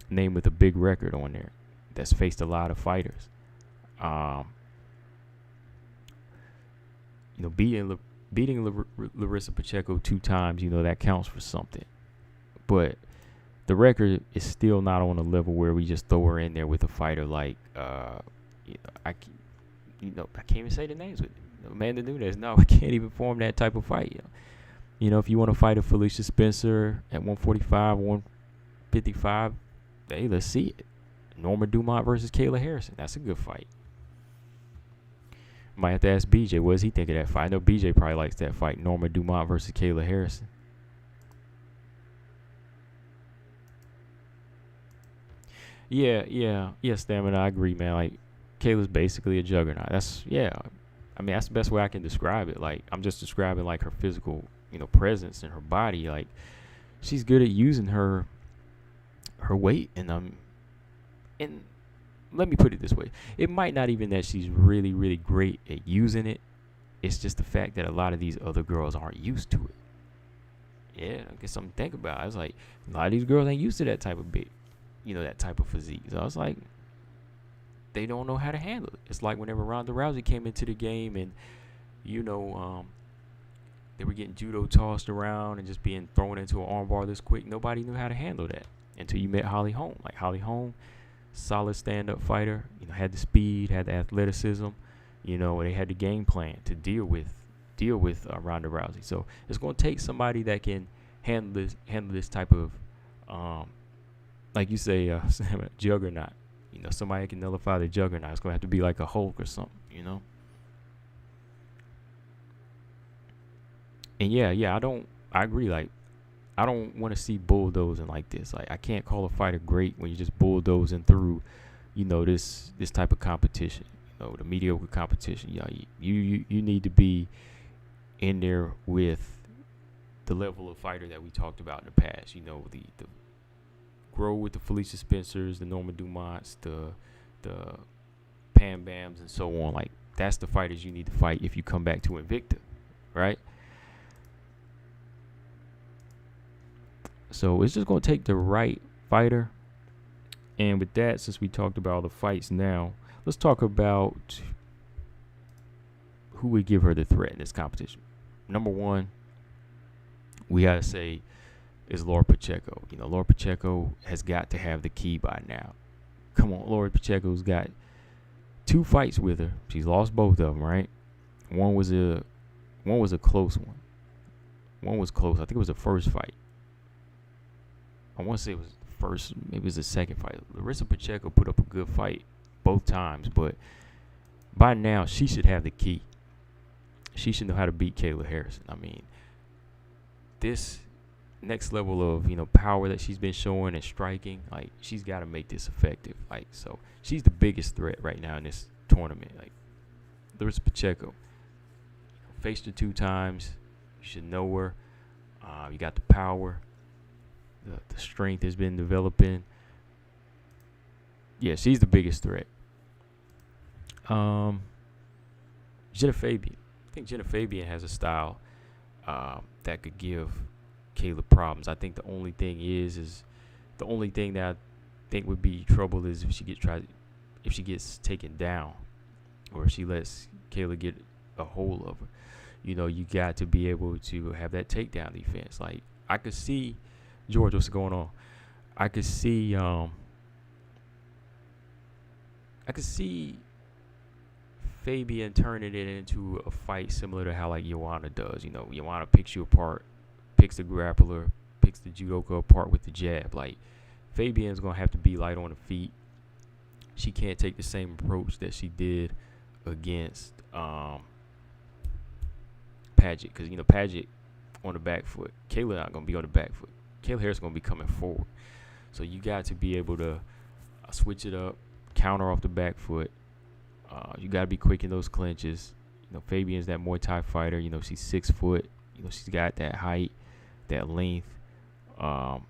name with a big record on there that's faced a lot of fighters. Beating Larissa Pacheco 2 times, that counts for something. But the record is still not on a level where we just throw her in there with a fighter like, I can't even say the names with Amanda Nunes. No, I can't even form that type of fight. If you want to fight a Felicia Spencer at 145, 155, hey, let's see it. Norma Dumont versus Kayla Harrison. That's a good fight. Might have to ask BJ, what does he think of that fight? I know BJ probably likes that fight, Norma Dumont versus Kayla Harrison. Yeah, Stamina, I agree, man. Like, Kayla's basically a juggernaut. That's the best way I can describe it. Like, I'm just describing, like, her physical, presence in her body. Like, she's good at using her weight, and let me put it this way. It might not even that she's really, really great at using it. It's just the fact that a lot of these other girls aren't used to it. Yeah, I guess something to think about. I was like, a lot of these girls ain't used to that type of that type of physique. So I was like, they don't know how to handle it. It's like whenever Ronda Rousey came into the game and, they were getting judo tossed around and just being thrown into an armbar this quick. Nobody knew how to handle that until you met Holly Holm. Like, Holly Holm solid stand-up fighter. You know, had the speed, had the athleticism. You know, they had the game plan to deal with Ronda Rousey. So it's going to take somebody that can handle this type of, like you say, juggernaut. You know, somebody can nullify the juggernaut. It's going to have to be like a Hulk or something. You know. And I agree. Like, I don't want to see bulldozing like this. Like, I can't call a fighter great when you're just bulldozing through, you know, this type of competition. You know, the mediocre competition. Yeah, you need to be in there with the level of fighter that we talked about in the past. You know, the grow with the Felicia Spencers, the Norma Dumonts, the Pam Bams, and so on. Like, that's the fighters you need to fight if you come back to Invicta, right? So it's just going to take the right fighter. And with that, since we talked about all the fights now, let's talk about who would give her the threat in this competition. Number one, we got to say, is Laura Pacheco. You know, Laura Pacheco has got to have the key by now. Come on, Laura Pacheco's got 2 fights with her. She's lost both of them, right? One was a close one. One was close. I think it was the first fight. I want to say it was the first, maybe it was the second fight. Larissa Pacheco put up a good fight both times, but by now she should have the key. She should know how to beat Kayla Harrison. I mean, this next level of, you know, power that she's been showing and striking, like, she's got to make this effective. Like, so she's the biggest threat right now in this tournament. Like, Larissa Pacheco, faced her 2 times. You should know her. You got the power. The strength has been developing. Yeah, she's the biggest threat. Jenna Fabian. I think Jenna Fabian has a style that could give Kayla problems. I think the only thing that I think would be trouble is if she gets taken down, or if she lets Kayla get a hold of her. You know, you got to be able to have that takedown defense. Like, I could see, George, what's going on? I could see Fabian turning it into a fight similar to how, like, Wmma does. You know, Wmma picks you apart, picks the grappler, picks the judoka apart with the jab. Like, Fabian's going to have to be light on the feet. She can't take the same approach that she did against Padgett, because, you know, Padgett on the back foot. Kayla not going to be on the back foot. Kayla Harris going to be coming forward. So you got to be able to switch it up, counter off the back foot. You got to be quick in those clinches. You know, Fabian's that Muay Thai fighter. You know, she's 6 foot. You know, she's got that height, that length. Kayla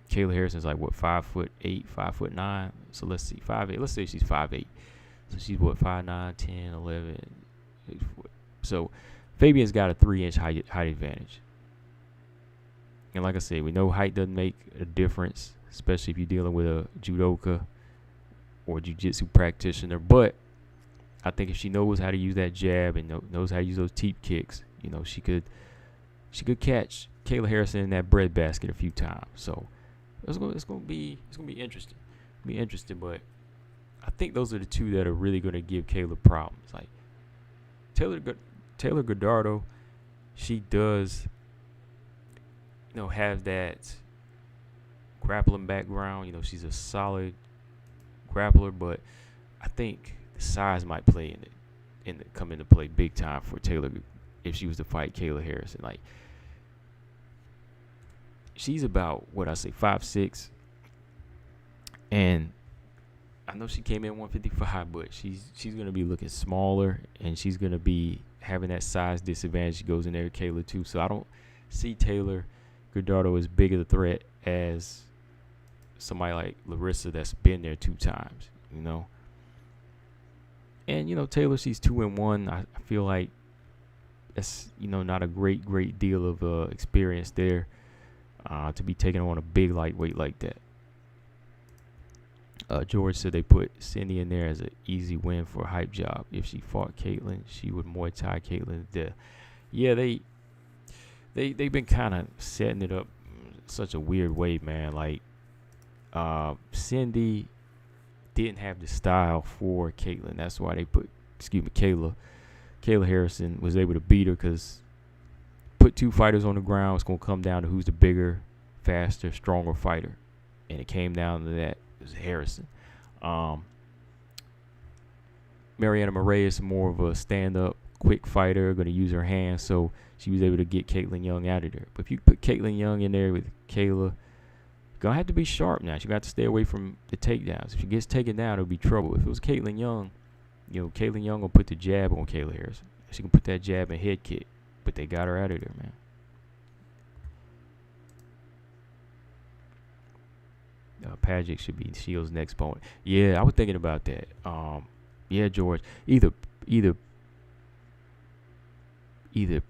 Harrison's like, what, 5'8", 5'9"? So let's see, 5'8". Let's say she's 5'8". So she's what, 5'9", 10, 11, 8 foot. So Fabian's got a 3-inch height advantage. And like I said, we know height doesn't make a difference, especially if you're dealing with a judoka or jiu-jitsu practitioner. But I think if she knows how to use that jab and knows how to use those teep kicks, you know, she could catch Kayla Harrison in that breadbasket a few times. So it's gonna be interesting. Be interesting, but I think those are the 2 that are really gonna give Kayla problems. Like Taylor Godardo, she does, you know, have that grappling background. You know, she's a solid grappler, but I think the size might play come into play big time for Taylor if she was to fight Kayla Harrison. Like, she's about, 5'6", and I know she came in 155, but she's gonna be looking smaller, and she's gonna be having that size disadvantage. She goes in there with Kayla too, so I don't see Taylor Godardo as big of a threat as somebody like Larissa that's been there 2 times, you know. And, you know, Taylor, she's 2-1. I feel like that's, you know, not a great deal of experience there to be taking on a big lightweight like that. George said they put Cindy in there as an easy win for a hype job. If she fought Caitlyn, she would Muay Thai Caitlyn to death. Yeah, they've been kind of setting it up in such a weird way, man. Like, Cindy didn't have the style for Caitlin. That's why they put, Kayla Harrison was able to beat her, because put two fighters on the ground, it's going to come down to who's the bigger, faster, stronger fighter. And it came down to that. It was Harrison. Mariana Moraes is more of a stand-up, quick fighter, going to use her hands, so she was able to get Caitlin Young out of there. But if you put Caitlin Young in there with Kayla, going to have to be sharp now. She's going to have to stay away from the takedowns. If she gets taken down, it'll be trouble. If it was Caitlin Young, Caitlin Young will put the jab on Kayla Harrison. She can put that jab and head kick, but they got her out of there, man. Pagic should be Shields' next opponent. Yeah, I was thinking about that. Yeah, George. Either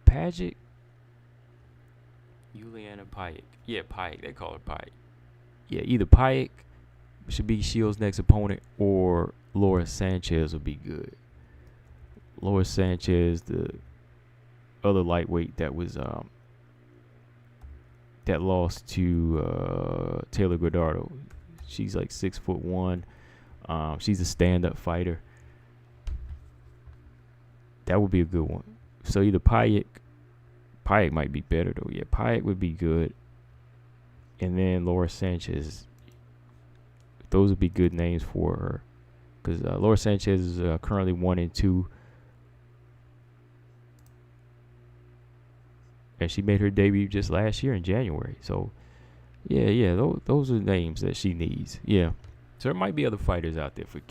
Pagic, Juliana Payek. Yeah, Payek. They call her Payek. Yeah, either Payek should be Shields' next opponent, or Laura Sanchez will be good. Laura Sanchez, the other lightweight that was that lost to Taylor Guardado. She's like 6'1". She's a stand-up fighter. That would be a good one. So either Payek might be better though. Yeah, Payek would be good. And then Laura Sanchez. Those would be good names for her, because Laura Sanchez is currently 1-2. And she made her debut just last year in January. So, yeah, those are names that she needs. Yeah. So there might be other fighters out there for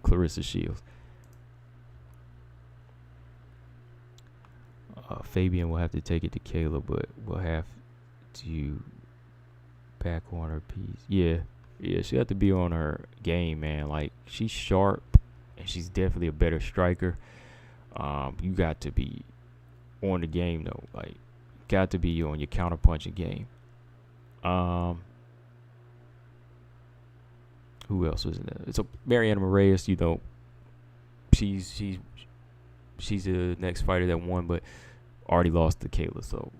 Clarissa Shields. Fabian will have to take it to Kayla, but we'll have to back on her piece. Yeah, she have to be on her game, man. Like, she's sharp, and she's definitely a better striker. You got to be on the game though. Like, got to be on your counterpunching game. Who else was in there? So Mariana Moraes, she's the next fighter that won, but already lost to Kayla, so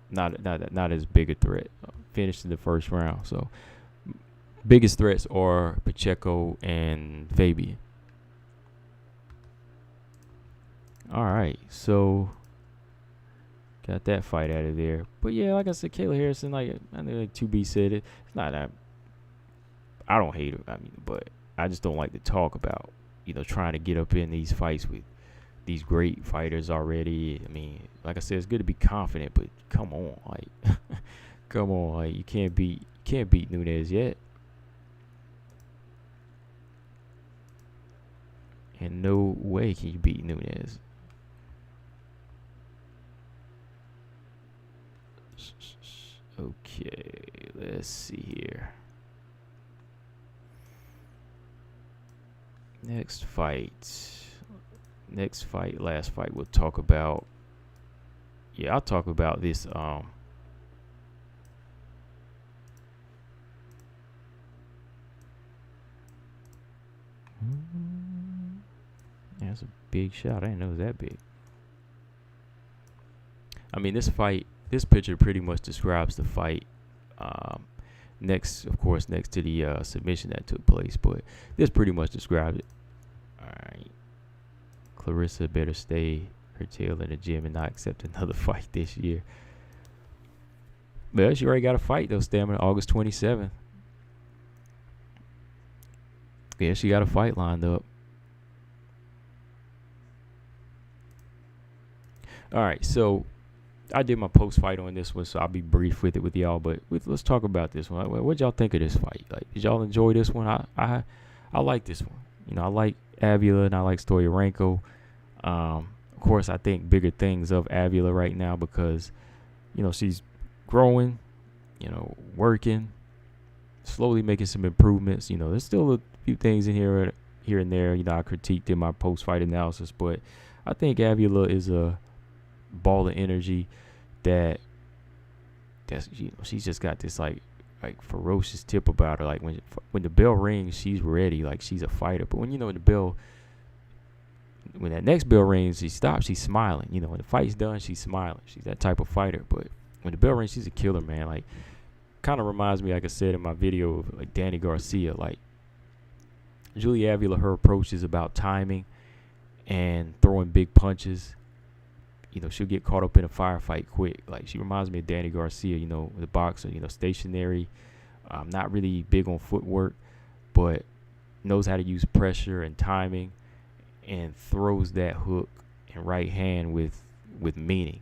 not as big a threat. Finished in the first round. So biggest threats are Pacheco and Fabian. All right, so got that fight out of there. But yeah, like I said, Kayla Harrison, I think like 2B said it. It's not that I don't hate her. But I just don't like to talk about, trying to get up in these fights with these great fighters already. Like I said, it's good to be confident, but come on, you can't beat Nunes yet. And no way can you beat Nunes. Okay, let's see here. Last fight we'll talk about. Yeah, I'll talk about this. That's a big shot. I didn't know it was that big. This picture pretty much describes the fight. Next to the submission that took place, but this pretty much describes it. All right, Clarissa better stay her tail in the gym and not accept another fight this year. But she already got a fight though, Stamina, August 27th. Yeah, she got a fight lined up. All right, so I did my post-fight on this one, so I'll be brief with it with y'all. But let's talk about this one. What y'all think of this fight? Like, did y'all enjoy this one? I like this one. I like Avila and I like Stoliarenko. Of course, I think bigger things of Avila right now because, she's growing, working, slowly making some improvements. There's still a few things in here and there. I critiqued in my post-fight analysis, but I think Avila is a ball of energy that's she's just got this like ferocious tip about her. Like when the bell rings, she's ready. Like she's a fighter. But when when that next bell rings, she stops. She's smiling. When the fight's done, she's smiling. She's that type of fighter. But when the bell rings, she's a killer, man. Like kind of reminds me, like I said in my video, of like Danny Garcia. Like Julia Avila, her approach is about timing and throwing big punches. She'll get caught up in a firefight quick. Like, she reminds me of Danny Garcia, the boxer, stationary, not really big on footwork, but knows how to use pressure and timing and throws that hook and right hand with meaning,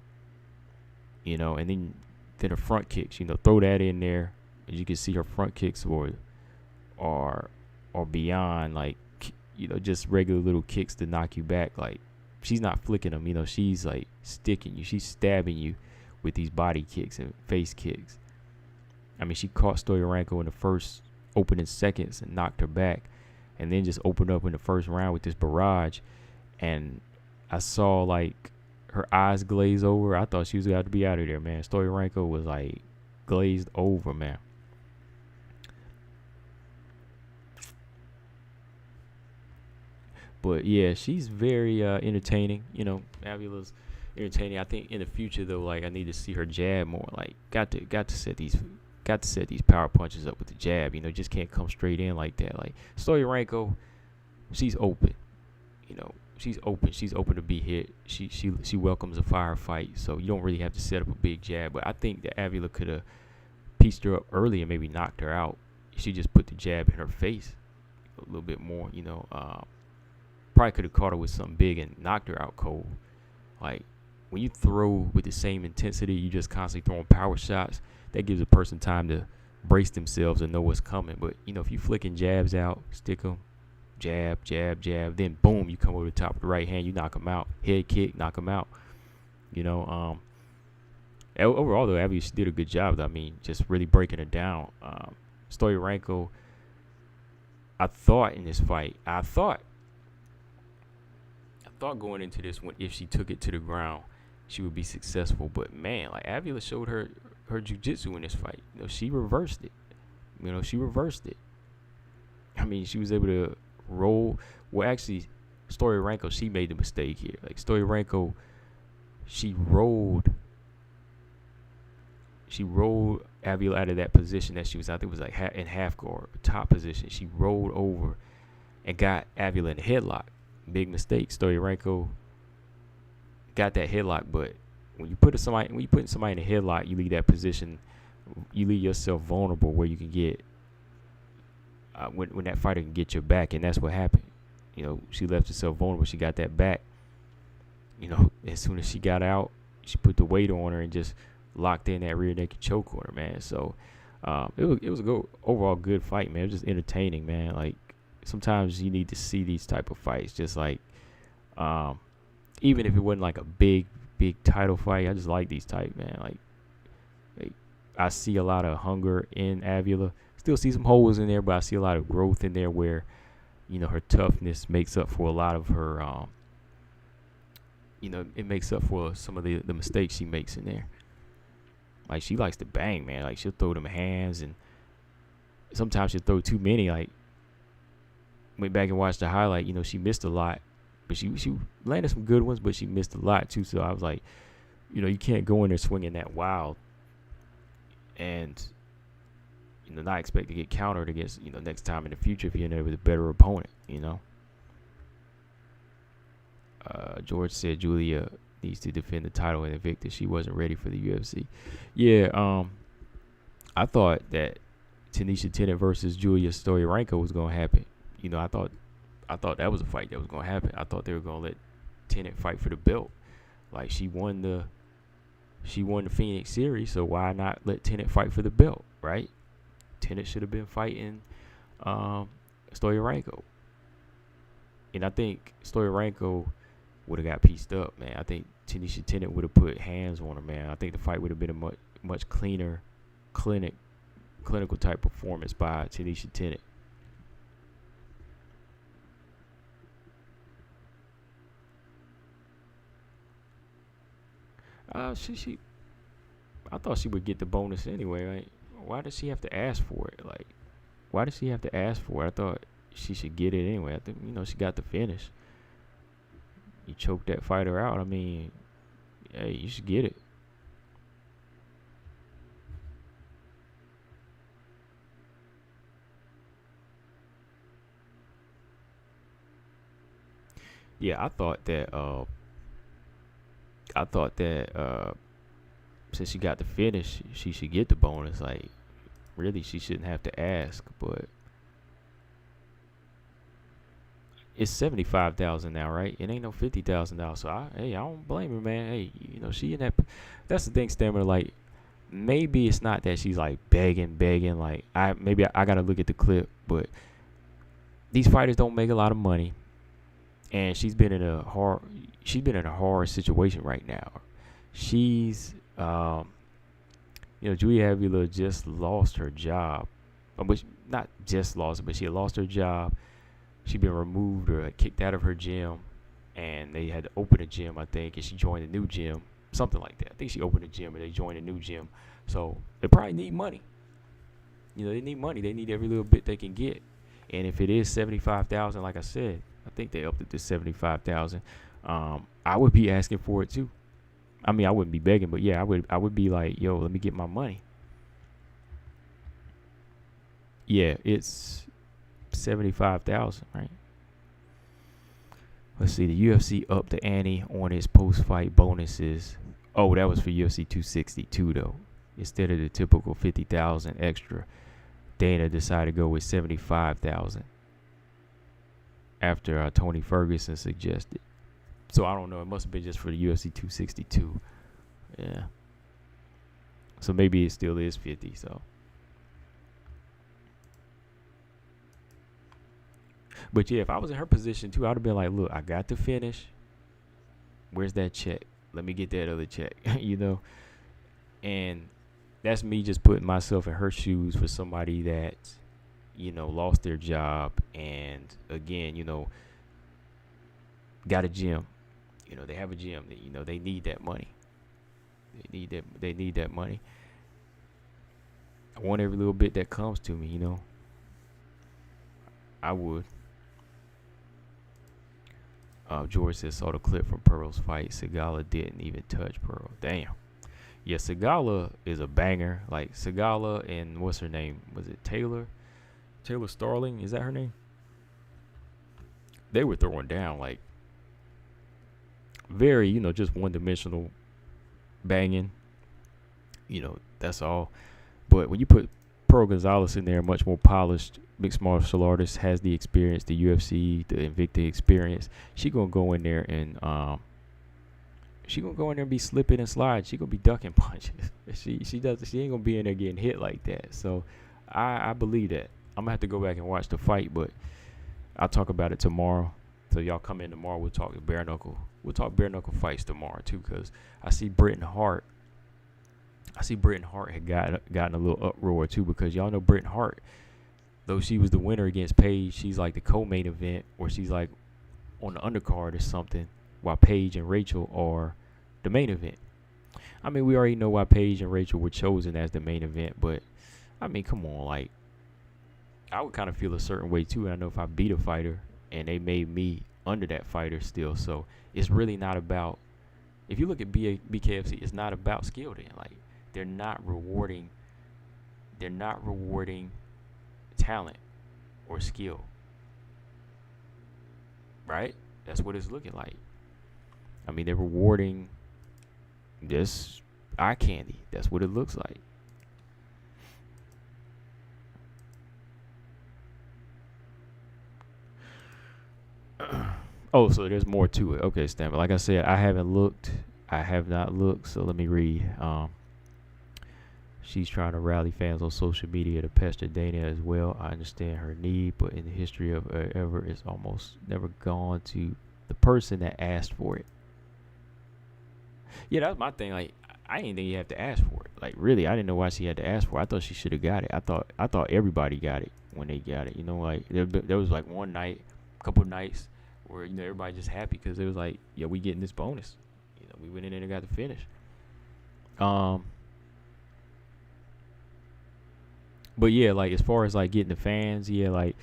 and then her front kicks, throw that in there. As you can see, her front kicks are beyond, like, just regular little kicks to knock you back. Like, she's not flicking them, she's like sticking you. She's stabbing you with these body kicks and face kicks. I mean, she caught Stoliarenko in the first opening seconds and knocked her back, and then just opened up in the first round with this barrage. And I saw, like, her eyes glaze over. I thought she was about to be out of there, man. Stoliarenko was like glazed over, man. But yeah, she's very entertaining. Avila's entertaining. I think in the future though, like, I need to see her jab more. Like, got to set these power punches up with the jab. Just can't come straight in like that. Like, Stoliarenko, she's open. She's open to be hit. She welcomes a firefight, so you don't really have to set up a big jab. But I think that Avila could have pieced her up early and maybe knocked her out. She just put the jab in her face a little bit more. Probably could have caught her with something big and knocked her out cold. Like, when you throw with the same intensity, you just constantly throwing power shots. That gives a person time to brace themselves and know what's coming. But if you flicking jabs out, stick them, jab, jab, jab, then boom, you come over the top of the right hand, you knock them out. Head kick, knock them out. Overall though, Abby, she did a good job though. I mean, just really breaking it down. Stoliarenko, I thought in this fight, I thought going into this one, if she took it to the ground, she would be successful. But man, like, Avila showed her jiu-jitsu in this fight. She reversed it. I mean, she was able to roll. Well, actually, Stoliarenko, she made the mistake here. Like, Stoliarenko, she rolled Avila out of that position that she was out. It was like in half guard, top position. She rolled over and got Avila in the headlock. Big mistake. Stoliarenko got that headlock, but when you put somebody in a headlock, you leave that position, you leave yourself vulnerable where you can get when that fighter can get your back, and that's what happened. She left herself vulnerable. She got that back. As soon as she got out, she put the weight on her and just locked in that rear naked choke on her, man. So it was a overall good fight, man. It was just entertaining, man. Like, sometimes you need to see these type of fights, just like even if it wasn't like a big title fight, I just like these type, man. Like I see a lot of hunger in Avila. Still see some holes in there, but I see a lot of growth in there where her toughness makes up for a lot of her it makes up for some of the mistakes she makes in there. Like, she likes to bang, man. Like, she'll throw them hands, and sometimes she'll throw too many. Like, went back and watched the highlight, she missed a lot, but she landed some good ones, but she missed a lot too. So I was like, you can't go in there swinging that wild and not expect to get countered against next time in the future if you're in there with a better opponent. George said Julia needs to defend the title in Invictus. She wasn't ready for the UFC. Yeah, I thought that Tanisha Tennant versus Julia Stoliarenko was gonna happen. I thought that was a fight that was gonna happen. I thought they were gonna let Tennant fight for the belt. Like, she won the Phoenix series, so why not let Tennant fight for the belt, right? Tennant should have been fighting Stoliarenko, and I think Stoliarenko would have got pieced up, man. I think Tanisha Tennant would have put hands on her, man. I think the fight would have been a much cleaner, clinical type performance by Tanisha Tennant. I thought she would get the bonus anyway. Like, why does she have to ask for it? Like, why does she have to ask for it? I thought she should get it anyway. I think she got the finish. You choked that fighter out. I mean, hey, you should get it. yeah, I thought that since she got the finish, she should get the bonus. Like, really, she shouldn't have to ask. But it's 75,000 now, right? It ain't no $50,000. So I don't blame her, man. Hey, she in that. That's the thing, Stamina. Like, maybe it's not that she's like begging. Like, I gotta look at the clip, but these fighters don't make a lot of money, and she's been in a hard situation right now. She's Julia Avila just lost her job, but not just lost it, but she had lost her job. She'd been removed or kicked out of her gym, and they had to open a gym, I think, and she joined a new gym, something like that. I think she opened a gym, and they joined a new gym. So they probably need money. They need money. They need every little bit they can get. And if it is 75,000, like I said, I think they upped it to 75,000. I would be asking for it too. I mean, I wouldn't be begging, but yeah, I would be like, yo, let me get my money. Yeah, it's 75,000, right? Let's see. The UFC upped the ante on its post-fight bonuses. Oh, that was for UFC 262 though. Instead of the typical 50,000 extra, Dana decided to go with 75,000 after Tony Ferguson suggested. So I don't know. It must have been just for the UFC 262. Yeah. So maybe it still is 50. So. But yeah, if I was in her position too, I'd have been like, look, I got to finish. Where's that check? Let me get that other check. And that's me just putting myself in her shoes for somebody that, lost their job and again, got a gym. They have a gym. They need that money. They need that money. I want every little bit that comes to me. I would. George says, saw the clip from Pearl's fight. Segala didn't even touch Pearl. Damn. Yeah, Segala is a banger. Like, Segala and what's her name? Was it Taylor? Taylor Starling? Is that her name? They were throwing down, like, very, just one-dimensional banging. That's all. But when you put Pearl Gonzalez in there, much more polished mixed martial artist, has the experience, the UFC, the Invicta experience. She gonna go in there and be slipping and sliding. She gonna be ducking punches. She ain't gonna be in there getting hit like that. So I believe that. I'm gonna have to go back and watch the fight, but I'll talk about it tomorrow. So y'all come in tomorrow. We'll talk bare knuckle. We'll talk bare knuckle fights tomorrow too, because I see Britain Hart had gotten a little uproar too, because y'all know Britain Hart, though she was the winner against Paige, she's like the co-main event, or she's like on the undercard or something, while Paige and Rachel are the main event. I mean, we already know why Paige and Rachel were chosen as the main event, but I mean, come on, like, I would kind of feel a certain way too. And I know if I beat a fighter and they made me under that fighter still, so it's really not about. If you look at BKFC, it's not about skill. Then, like, they're not rewarding talent or skill, right? That's what it's looking like. I mean, they're rewarding this eye candy. That's what it looks like. Oh, so there's more to it. Okay, Stan. But like I said, I have not looked. So let me read. She's trying to rally fans on social media to pester Dana as well. I understand her need, but in the history of ever, it's almost never gone to the person that asked for it. Yeah, that's my thing. Like, I didn't think you have to ask for it. Like, really, I didn't know why she had to ask for it. I thought she should have got it. I thought everybody got it when they got it. Like, there was like one night, a couple of nights where everybody just happy because it was like, yeah, we getting this bonus. We went in there and got the finish. But yeah, like, as far as like getting the fans, yeah, like,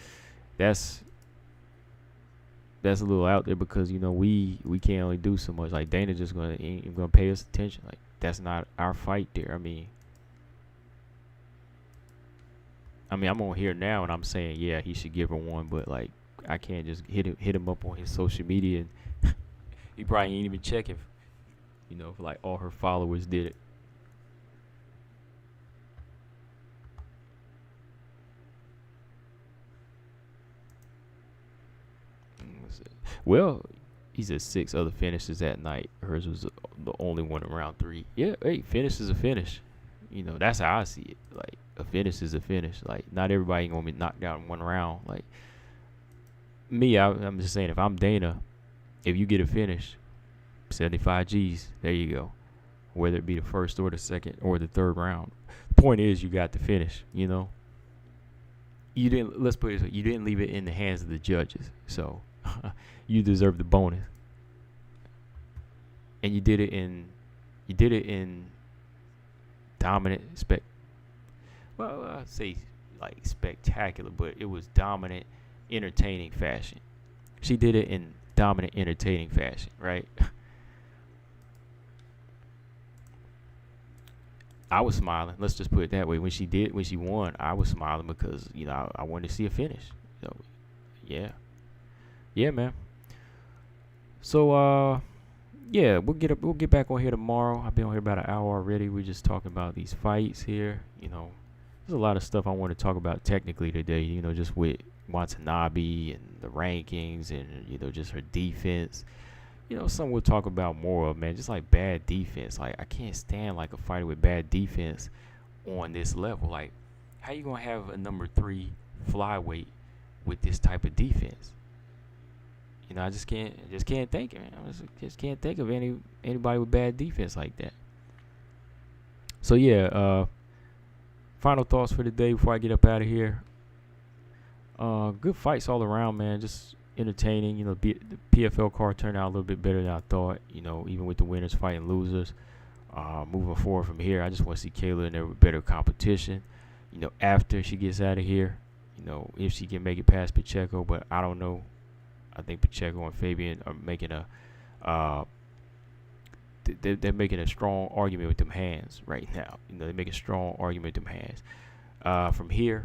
that's a little out there, because we can't only do so much. Like, Dana just ain't gonna pay us attention. Like, that's not our fight there. I mean, I'm on here now and I'm saying, yeah, he should give her one, but like, I can't just hit him up on his social media and He probably ain't even check if, if like all her followers did it. Well, he's at 6 other finishes that night. Hers was the only one in round 3. Yeah, hey, finish is a finish. That's how I see it. Like, a finish is a finish. Like, not everybody gonna be knocked out in one round. Like, me, I'm just saying, if I'm Dana, if you get a finish, 75 G's, there you go. Whether it be the first or the second or the third round. The point is, you got to finish, You didn't, let's put it this way, you didn't leave it in the hands of the judges. So, you deserve the bonus. And you did it in dominant I'd say like spectacular, but it was dominant, entertaining fashion. She did it in dominant, entertaining fashion, right? I was smiling. Let's just put it that way. When she won, I was smiling because I wanted to see a finish. So, yeah, man. So, yeah, we'll get back on here tomorrow. I've been on here about an hour already. We're just talking about these fights here. There's a lot of stuff I want to talk about technically today. Just with Watanabe and the rankings and just her defense. Something we'll talk about more of, man. Just like bad defense. Like, I can't stand like a fighter with bad defense on this level. Like, how you gonna have a number 3 flyweight with this type of defense? I just can't think, man. I just can't think of anybody with bad defense like that. So yeah, final thoughts for the day before I get up out of here. Good fights all around, man. Just entertaining. The PFL card turned out a little bit better than I thought. Even with the winners fighting losers. Moving forward from here, I just want to see Kayla in there with better competition. After she gets out of here, if she can make it past Pacheco, but I don't know. I think Pacheco and Fabian are making they're making a strong argument with them hands right now. They're making a strong argument with them hands. From here,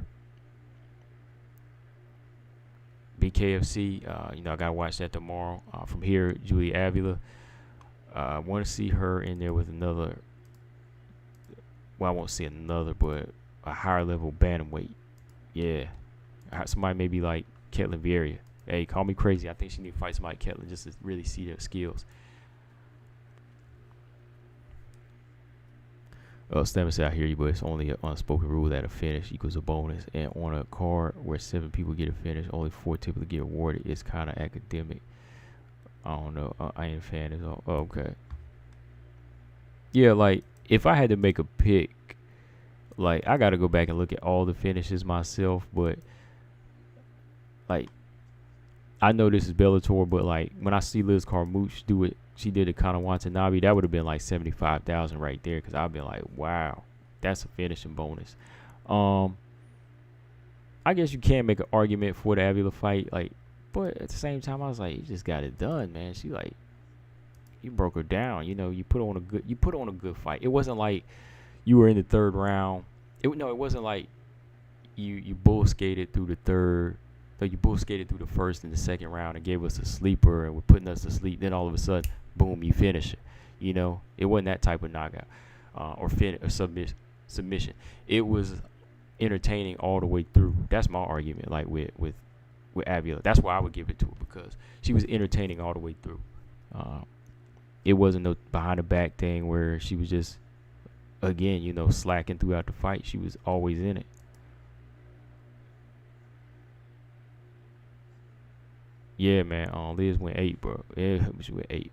BKFC, I gotta watch that tomorrow. From here, Julia Avila. I want to see her in there with another. Well, I won't say another, but a higher level bantamweight. Yeah, somebody maybe like Ketlin Vieira. Hey, call me crazy. I think she need to fight somebody Ketlin just to really see their skills. Stamets out here, but it's only an unspoken rule that a finish equals a bonus. And on a card where 7 people get a finish, only 4 typically get awarded. It's kind of academic. I don't know. I ain't a fan at all. Okay. Yeah, like, if I had to make a pick, like, I got to go back and look at all the finishes myself, but, like, I know this is Bellator, but, like, when I see Liz Carmouche do it, she did it kind of Watanabe, that would have been, like, 75,000 right there, because I've been like, wow, that's a finishing bonus. I guess you can make an argument for the Avila fight, like, but at the same time, I was like, you just got it done, man. She, like, you broke her down. You put on a good fight. It wasn't like you were in the third round. It wasn't like you bull skated through the third. Like, you bull skated through the first and the second round and gave us a sleeper and were putting us to sleep. Then all of a sudden, boom, you finish it. It wasn't that type of knockout or submission. It was entertaining all the way through. That's my argument. Like with Avila, that's why I would give it to her, because she was entertaining all the way through. It wasn't no behind the back thing where she was just, again, slacking throughout the fight. She was always in it. Yeah, man. Liz went 8, bro. Yeah, she went 8.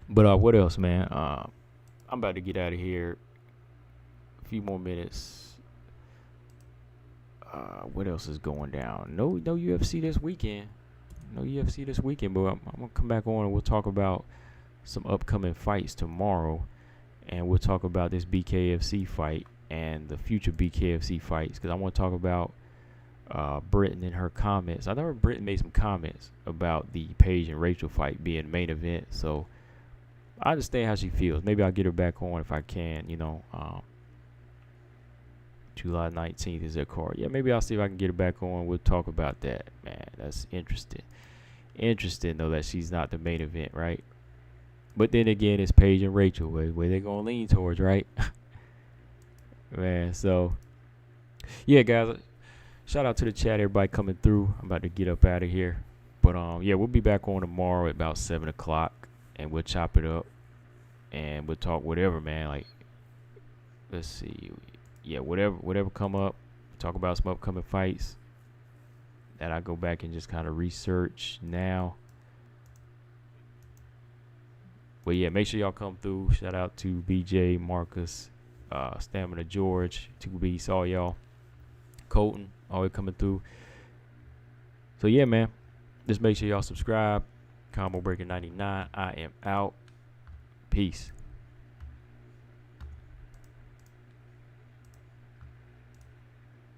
But what else, man? I'm about to get out of here. A few more minutes. What else is going down? No UFC this weekend. But I'm gonna come back on and we'll talk about some upcoming fights tomorrow, and we'll talk about this BKFC fight and the future BKFC fights, because I want to talk about Britain and her comments. I know Britain made some comments about the Paige and Rachel fight being main event, so I understand how she feels. Maybe I'll get her back on if I can. July 19th is their card. Yeah, maybe I'll see if I can get her back on. We'll talk about that, man. That's interesting. Interesting though that she's not the main event, right? But then again, it's Paige and Rachel. Where they gonna lean towards, right? Man, so yeah, guys. Shout out to the chat, everybody coming through. I'm about to get up out of here. But yeah, we'll be back on tomorrow at about 7 o'clock, and we'll chop it up, and we'll talk whatever, man. Like, let's see, yeah, whatever come up. Talk about some upcoming fights that I go back and just kind of research now. But yeah, make sure y'all come through. Shout out to BJ, Marcus, Stamina George, 2B, saw y'all. Colton, always coming through. So yeah, man, just make sure y'all subscribe. Combo Breaker 99. I am out. Peace.